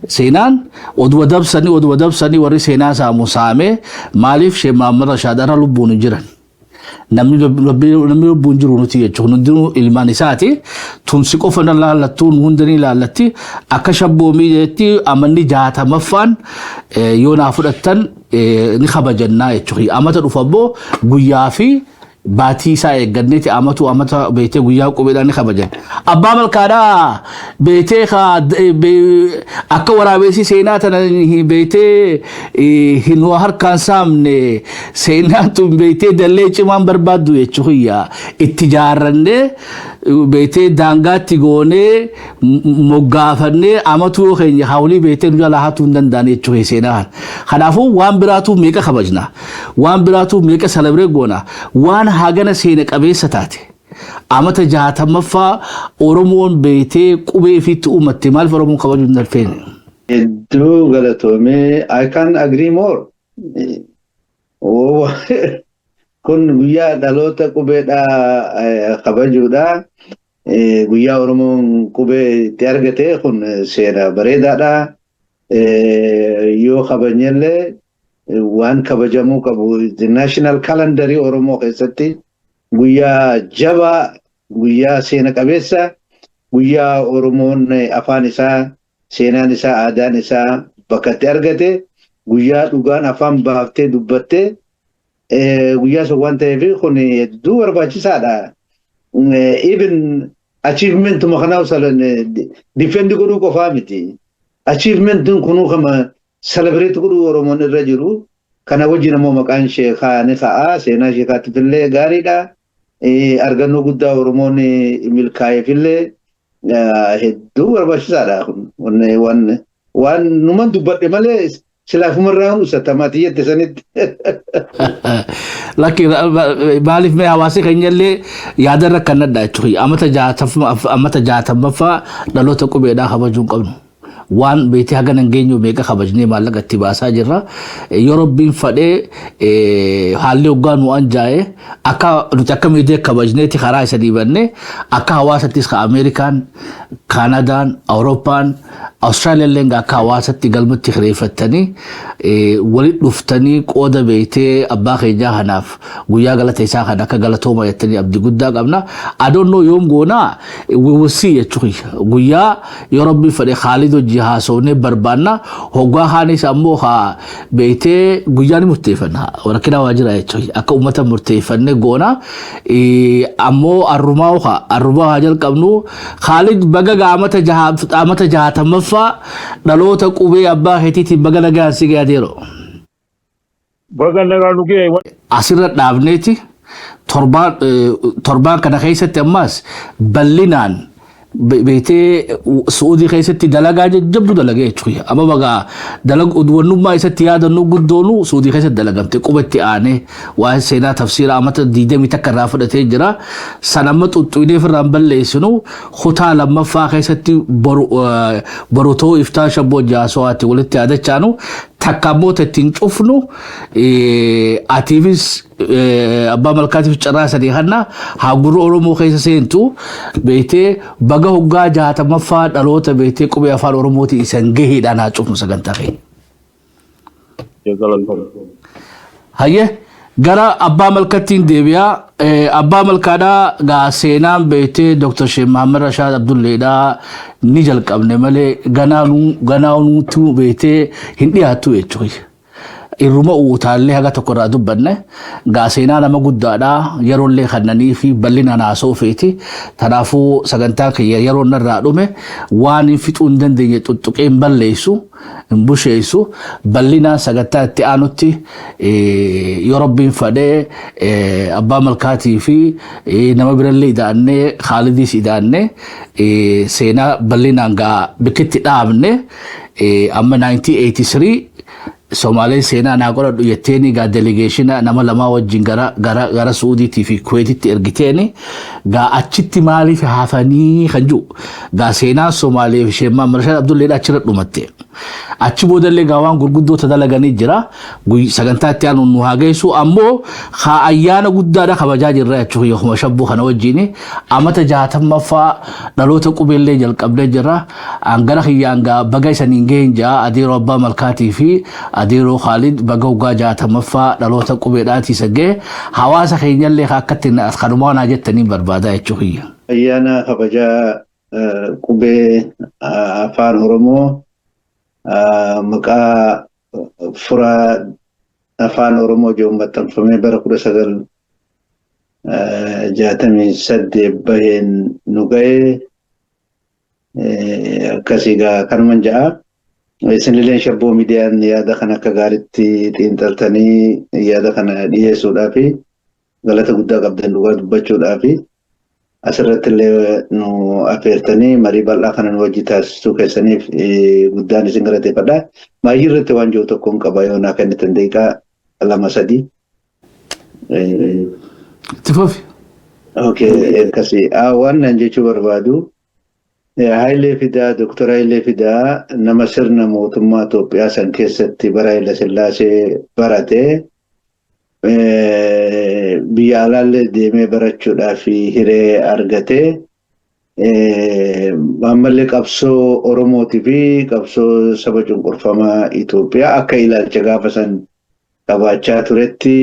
Seenaan oduu dabsanii warri seenaa saamu saame maaliif Sheikh Muhammad Rashaad irra lubbuun jiran. Namni lubbuun jiru nuti jechuudha hundinuu ilmaan isaati tunsi qofa laallattuun hundanii laallatti akka shabboo miidiyaatti amanni 60 yoo naa fudhattan ni kabajannaa jechuudha amata dhufa boo guyyaa fi baatii isaa eegganneeti amata beetee guyyaa qubeedhaan ni kabajan abbaa malkaadhaa beetee akka waraabessi seenaa tana beetee hin harkaan saamne seenaan tun beetee dallee cimaan barbaaddu jechuudha itti jaarrannee beetee daangaatti goonee moggaafannee amatu keenya hawlii beetee nu jalaa hatuu hin danda'an jechuudha seenaan kanaafuu waan biraatu meeqa kabajna waan biraatu meeqa celebrate goona waan hagana seena qabeessa taate amata 60 Oromoon beetee qubee fiitti uumatte maaliif Oromoon kabajuu hin dandeenye. Hedduu galatoomee I can agree more. Kun guyyaa dhaloota qubeedhaa kabajuudha. Guyyaa Oromoon qubee itti argate kun seena bareedaadha. Yoo kabajnellee waan kabajamuu qabu national calendar Oromoo keessatti guyyaa jabaa guyyaa seena qabeessa guyyaa Oromoon afaan isaa seenaan isaa aadaan isaa bakka itti argate guyyaa dhugaan afaan baaftee dubbatte guyyaa sun waan ta'eef kun hedduu barbaachisaadha. Even achievement makanaw salan defend godhuu qofaa miti achievement kunuu kama celebrate godhuu Oromoon irra jiru kana wajjin ammoo maqaan sheekaa ni ka'a seenaa sheekaatti fillee gaariidha argannoo guddaa Oromoon milkaa'eefillee hedduu barbaachisaadha kun waan numan dubbadhe malee silaafumarraa usatamaati jette sanitti. Lakki maaliif mee hawaasi keenyallee yaadarra kan adda jechuudha amata 60 dhaloota qubeedhaa kabajuu hin qabnu. Waan beetee hagan hangeenyu meeqa kabajnee maallaqa itti baasaa jirra yoo Rabbiin fadhee haalli hoggaa nu anjaa'e akka nuti akka miidiyee kabajneeti karaa isa dhiibanne akka hawaasattis ka Ameerikaan Kaanadaan Awurooppaan Awustiraaliyaallee akka hawaasatti galmatti hireeffattanii walitti dhuftanii qooda beetee abbaa keenyaa kanaaf guyyaa galata isaa kan akka galatooma jettanii abdii guddaa qabna adoonnoo yoom goonaa wiwusii jechuudha guyyaa yoo Rabbiin fadhee Khaalid hojii haasofnee barbaanna hoggaa kaanis ammoo haa beetee guyyaan murteeffanna rakkina waajjira jechuudha akka uummata murteeffannee goona ammoo arrumaa haa jalqabnu Khaalid baga amata 60 dhaloota qubee abbaa keetiitiin baga nagaan si gaadeero. Baga nagaan dhugee. Asirra dhaabneeti torbaan kana keessatti ammas bal'inaan beetee Suudii keessatti dalagaa jajjabdu dalagee jechuudha. Amma bagaa wannummaa isatti yaadannoo guddoonu Suudii keessatti dalagamte qubatti aanee waa'ee seenaa tafsiira amata 20 takka irraa fudhatee jira. San amma xuxxuinee ofirraan balleessinu kutaa lammaffaa keessatti borotoo iftaa shabboo jaasowaatti walitti yaadachaanu takka ammoo ittiin cufnu atiifis abbaa malkaatiif carraa sadii kanna haguru Oromoo keessa seentu beetee baga hoggaa 60ffaa dhaloota beetee qubee afaan Oromooti isan gaheedhaan haa cufnu sagantaa keenya. Hayyee gara abbaa malkattiin deebi'aa abbaa malkaadhaa gaa seenaan beetee Dr. Sheikh Muhammad Rashaad Abdulleedhaa ni jalqabne malee ganaanuutu beetee hin dhiyaattu jechuudha. Irruma utaallee haga tokko irraa dubbanne gaa seenaa nama guddaadhaa yeroollee kannanii fi bal'inaan haasa'uu feeti. Kanaafuu sagantaa kiyya yeroo narraa dhume waan hin fixuu hin dandeenye tuttuqee hin balleessu hin busheessu bal'inaan sagantaa itti aanutti yoo rabbiin fadhee abbaa malkaatii fi nama birallee idaannee Khaalidiis idaannee seenaa bal'inaan gaa bikkitti dhaabne amma 1983 Somaaleen seenaa naa godhadhu jetteeni gaa delegeeshina nama lamaa wajjin gara Suudiitii fi Kuweetitti ergiteeni gaa achitti maaliif hafanii kan jiru gaa seenaa Somaalee fi Sheikh Muhammad Rashaad Abdulleedhaa achirra dhumatte. Achi boodallee gaa waan gurguddoota dalaganii jira sagantaa itti aanu nu haa geessu ammoo haa ayyaana guddaadha kabajaa jirra jechuudha yookuma shabbuu kana wajjin amata 60ffaa dhaloota qubeellee jalqabnee jirra angara kiyyaan gaa baga isaniin gaheen jaa adeeroo abbaa malkaatii fi adeeroo Khalid baga hoggaa 60ffaa dhaloota qubeedhaati sagee hawaasa keenyallee akkatti kanumaa naa jettaniin barbaada jechuudha. Ayyaana kabajaa qubee afaan Oromoo maqaa furaa afaan Oromoo jedhuun maxxanfamee bara 1968 baheen nu ga'e akkasii gaa kanuman ja'a. Isinillee shabboo miidiyaan yaada kana akka gaariitti xiinxaltanii yaada kana dhiyeessuudhaa fi galata guddaa qabdan dhugaa dubbachuudhaa fi asirratti illee nu affeertanii marii bal'aa kana nu wajji taasisuu keessaniif guddaan isin galateeffadha. Maayii irratti waan jiru tokko hin qaba yoo naa kennitan daqiiqaa 2-3. Itti fufi. Okay, akkasii waan nan jechuu barbaadu. Hayilee Fidaa, Dr. Hayilee Fidaa nama sirna mootummaa Itoophiyaa san keessatti bara Haile Sillaasee barate biyya alaallee deemee barachuudhaaf hiree argate ammallee qabsoo Oromootii fi qabsoo saba cunqurfamaa Itoophiyaa akka ilaalcha gaafa san qabaachaa turetti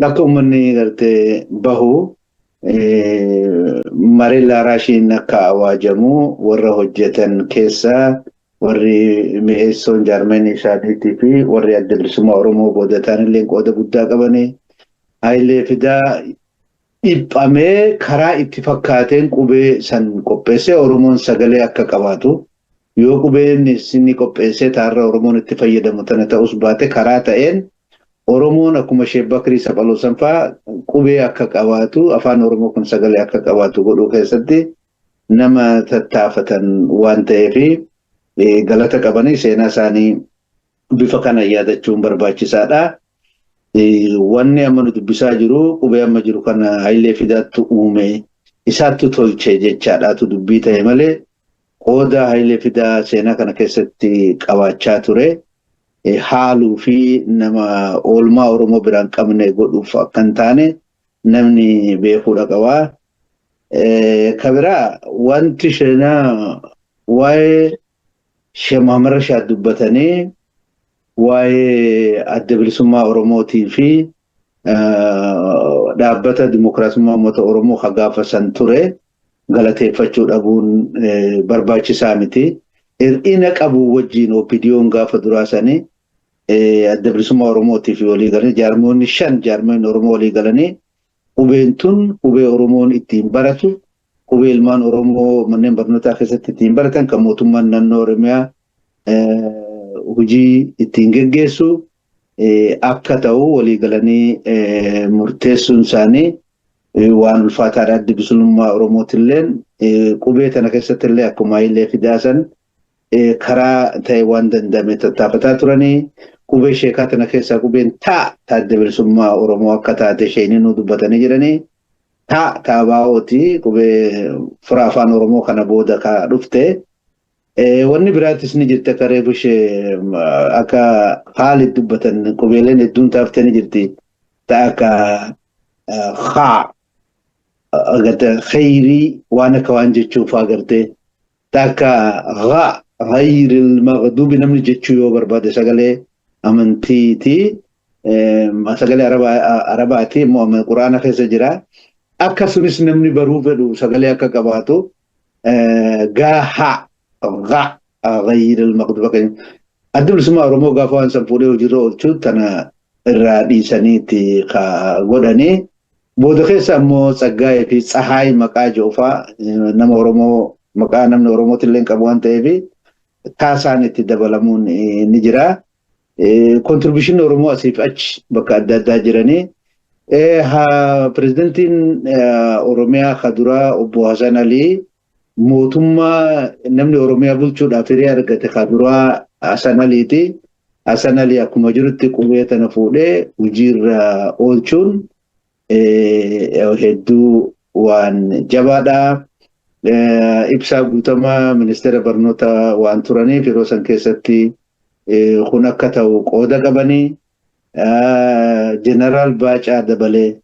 akka uummanni gartee bahu Maree Laaraashiin akka awaajamu warra hojjetan keessaa warri mi'eessoon jaarmanii isaaniitii fi warri adda bilisummaa Oromoo boodataan illee qooda guddaa qabanii Hayilee Fidaa dhiphamee karaa itti fakkaateen qubee san qopheessee Oromoon sagalee akka qabaatu yoo qubeen isin qopheessee taarra Oromoon itti fayyadamu tana ta'us baate karaa ta'een Oromoon akkuma Sheekh Bakrii Saphaloo sanfaa qubee akka qabaatu afaan Oromoo kun sagalee akka qabaatu godhuu keessatti nama tattaafatan waan ta'eef galata qabanii seenaa isaanii bifa kana yaadachuun barbaachisaadha. Wanni amma nu dubbisaa jiru qubee amma jiru kana Hayilee Fidaattu uume isaattu tolche jechaadhaatu dubbii ta'e malee qooda Hayilee Fidaa seenaa kana keessatti qabaachaa ture. Haaluu fi nama oolmaa Oromoo biraan qabne godhuuf akka hin taane namni beekuudha qabaa. Kabiraa wanti seenaa waa'ee Sheekh Muhammad Rashaad dubbatanii waa'ee adda bilisummaa Oromootii fi dhaabbata dimokiraasummaa uummata Oromoo gaafa san ture galateeffachuu dhabuun barbaachisaa miti. Hir'ina qabu wajjin OPDO'n gaafa duraa sanii adda bilisummaa Oromootii fi walii galanii jaarmoonni 5 jaarmoonni Oromoo walii galanii qubeen tun qubee Oromoon ittiin baratu qubee ilmaan Oromoo manneen barnootaa keessatti ittiin baratan kan mootummaan naannoo Oromiyaa hojii ittiin geggeessu akka ta'u walii galanii murteessuun isaanii waan ulfaataadha addi bisulummaa Oromootilleen qubee tana keessattillee akkuma illee fidaasan karaa ta'e waan danda'ame tattaafataa turanii qubee sheekaa tana keessaa qubeen taa adda bilisummaa Oromoo akka taate isheen nu dubbatanii jiranii taa baa'ooti qubee fura afaan Oromoo kana booda ka dhufte wanni biraattis ni jirti akka reefu ishee akka Khaalid dubbatan qubeeleen hedduun taaftee ni jirti taa akka haa agartee khayrii waan akka waan jechuuf agartee taa akka haa ghayril maghdubi namni jechuu yoo barbaade sagalee amantiiti sagalee arabaati immoo quraana keessa jira akkasumas namni baruu fedhu sagalee akka qabaatu gaaha ghayril maghdubi adda bilisummaa Oromoo gaafa waan san fuudhee hojiirra oolchuu tana irraa dhiisaniiti godhanii booda keessa ammoo Tsaggaayee fi Tsahaay maqaa joofaa nama Oromoo maqaa namni Oromootillee qabu waan ta'eef kaasaan itti dabalamuun ni jira. Contribution Oromoo asiif achi bakka adda addaa jiranii. Pirezidantiin Oromiyaa Kaduraa obbo Hasan Alii mootummaa namni Oromiyaa bulchuudhaaf hiree argate Kaduraa Hasan Aliiti. Hasan Alii akkuma jirutti qubee tana fuudhee hojiirra oolchuun hedduu waan jabaadha. Ibsaa guutamaa ministeera barnoota waan turaniif yeroo san keessatti kun akka ta'u qooda qabanii jeneraal Baacaa Dabalee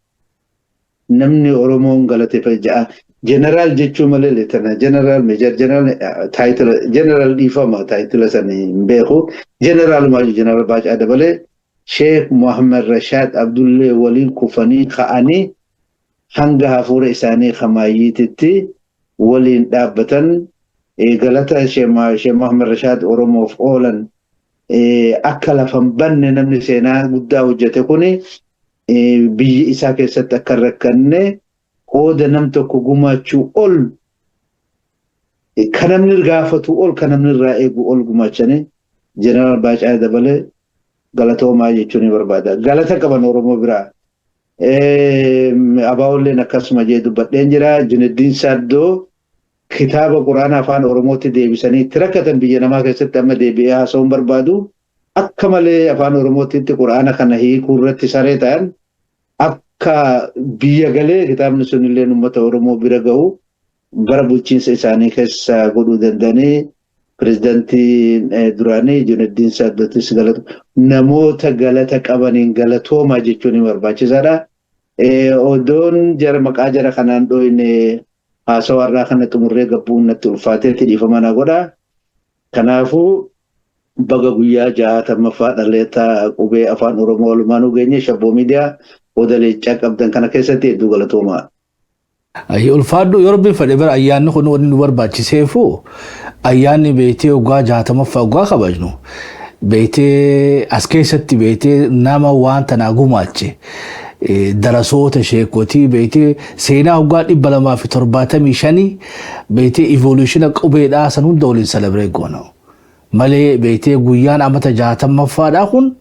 namni Oromoon galateeffate ja'a jeneraal jechuu malee leetana jeneraal meejar jeneraal taayitila jeneraal dhiifama taayitila san hin beeku jeneraal maaju jeneraal Baacaa Dabalee Sheekh Muhammad Rashaad Abdullee waliin kufanii ka'anii hanga hafuura isaanii kamaayyiititti waliin dhaabbatan galata Sheekh Muhammad Rashaad Oromoof oolan akka lafan banne namni seenaa guddaa hojjete kuni biyyi isaa keessatti akka rakkanne qooda nam tokko gumaachuu ol kan namni gaafatu ol kan namni irraa eegu ol gumaachanii jeneraal Baacaa Dabalee galatoomaa jechuun barbaada. Galata qaban Oromoo biraa. Abaawolleen akkasuma jee dubbadheen jira. Juneddiin Saaddoo kitaaba Quraana afaan Oromootti deebisanii itti rakkatan biyya namaa keessatti amma deebi'ee haasa'uun barbaadu. Akka malee afaan Oromootti Quraana kana hiikuu irratti saree ta'an akka biyya galee kitaabni sun illee uummata Oromoo bira gahu bara bulchiinsa isaanii keessa godhuu danda'anii pirezidantiin duraanii Juneddiin Saaddootis namoota galata qabaniin galatoomaa jechuun ni barbaachisaadha. Odoon jara maqaa jara kanaan dhooyne haasawarraa kana xumurree gabbuun natti ulfaateetti dhiifama na godha. Kanaafuu baga guyyaa 60ffaa dhaleeta qubee afaan Oromoo walumaanuu geenye Shabboo Miidiyaa odeeffannoo qabdan kana keessatti hedduu galatoomaa. Ulfaadhu yoo rabbiin fedhe bara ayyaanni kun wanni nu barbaachiseefu ayyaanni beetee waggaa 60ffaa waggaa kabajnu beetee as keessatti beetee nama waan tanaa gumaache darasoota sheekotii beetee seenaa waggaa 275 beetee evolution qubeedhaa san hunda waliin celebrate goona malee beetee guyyaan amata 60ffaadhaa kun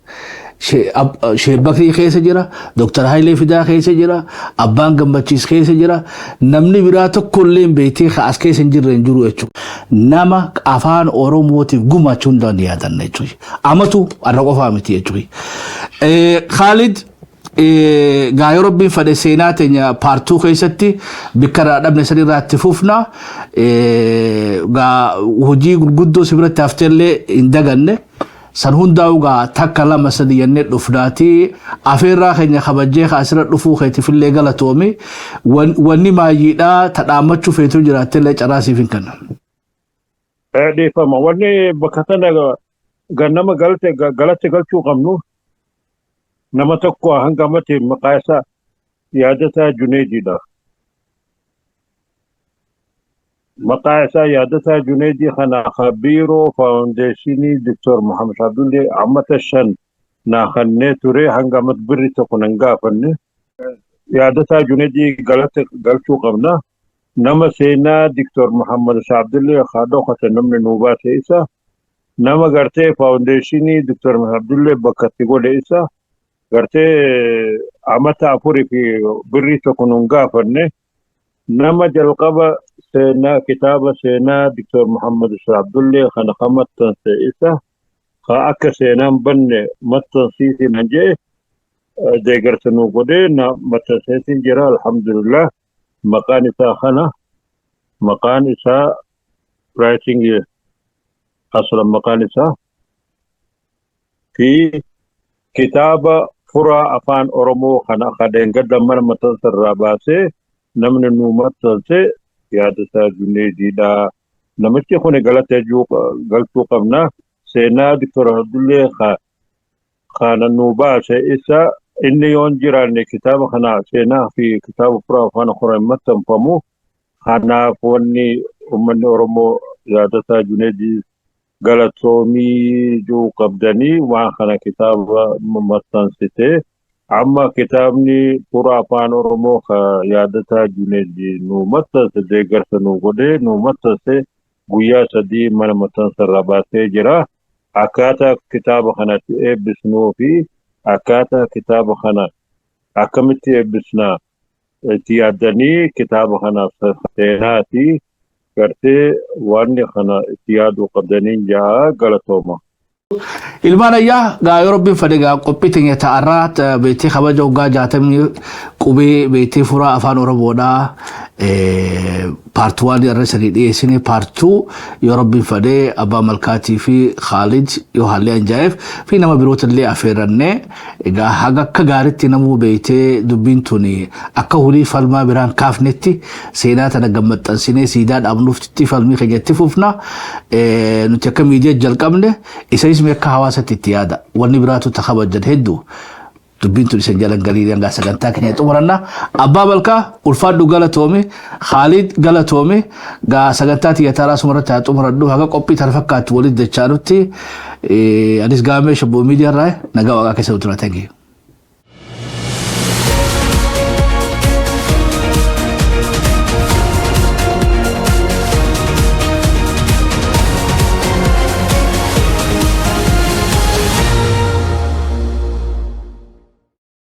Sheekh Bakrii keessa jira, Dr. Hayilee Fidaa keessa jira, Abbaan Gammachiis keessa jira, namni biraa tokkollee beetee as keessa hin jirre hin jiru jechuudha. Nama afaan Oromootiif gumaachuu hundaan yaadanna jechuudha. Amatu har'a qofaa miti jechuudha. Khaalid gaayoo rabbiin fedhe seenaa teenya paartuu keessatti bikka dhabne san irratti fufna hojii gurguddoo sibiratti hafteellee hin daganne. San hundaa'u gaa takka lama sadi jennee dhufnaatii afeerraa keenya kabajjee kaasira dhufuu keetifillee galatoomi wanni maayyiidhaa tadhaamachuu feetuu jiraattellee caraasiif hin kenna. Dhiifama wanni bakka tana ganama galatti galchuu qabnu nama tokko hanga mati maqaa isaa yaadataa Juneediidha. maqaa isaa yaadataa Juneedii kana Biiroo Faawundeeshinii Dr. Muhammad Abdullee ammata 5 naa kannee ture hanga amat birri tokko nan gaafanne yaadataa Juneedii galata galchuu qabna. Nama seenaa Dr. Muhammad Abdullee haadha qote namni nuu baase isa nama gartee Faawundeeshinii Dr. Muhammad Abdullee bakka itti godhe isa gartee amata afurii fi birrii tokko nun gaafanne nama jalqaba seenaa kitaaba seenaa Dr. Muhammad Shah Abdullee kana kamattanse isa ka akka seenaan banne mattansiisi nan jee deegarsa nu godhee na mattanseesin jira alhamdulillah maqaan isaa kana maqaan isaa writing aslan maqaan isaa fi kitaaba furaa afaan oromoo kana kadeengadda mana maxxansarraa baasee namni nu maxxanse yaadasaa Juneediidha. Namichi kun galtuu qabna seenaa Dr. Abdullee kana nu baase isa inni yoon jiraanne kitaaba kana seenaa fi kitaaba furaa afaan oromoo maxxanfamu kanaaf wanni ummanni oromoo yaadasaa Juneedii galatoomii juu qabdanii waan kana kitaaba maxxansite amma kitaabni furaa afaan oromoo ka yaadataa Juneedii nu maxxanse deeggarsa nu godhee nu maxxanse guyyaa 3 mana maxxansarraa baasee jira akkaataa kitaaba kanatti eebbisnuu fi akkaataa kitaaba kana akkamitti eebbisnaa itti yaaddanii kitaaba kana seenaati gartee waan kana itti yaaduu qabdaniin jaa galatooma. Ilmaan ayyaa gaa yoo rabbiin fedhe gaa qophii teenya ta'arraa beektee kabaja waggaa 60 qubee beektee furaa afaan oromoodhaa part 1 irra sanii dhiyeessine part 2 yoo rabbiin fedhe abbaa malkaatii fi Khalid yoo haalli anjaa'eef fi nama biroota illee affeerrannee egaa haga akka gaariitti namuu beektee dubbiin tuni akka hulii falmaa biraan kaafnetti seenaa tana gammaxxansinee siidaa dhaabnuufti falmii keenyatti fufna nuti akka miidiyaa jalqabne isa ismi akka hawaasatti itti yaada wanni biraatu takhabajan hedduu dubbiin tun isin jalan galiileen gaa sagantaa keenya xumuranna abbaa malkaa ulfaadhu galatoome Khalid galatoome gaa sagantaa tiyyataaraa sumarratti haa xumuradhu haga qophii tana fakkaatu walitti dachaanutti anis gaamee shabboo miidiyaa irraa nagaa waaqaa keessa turatan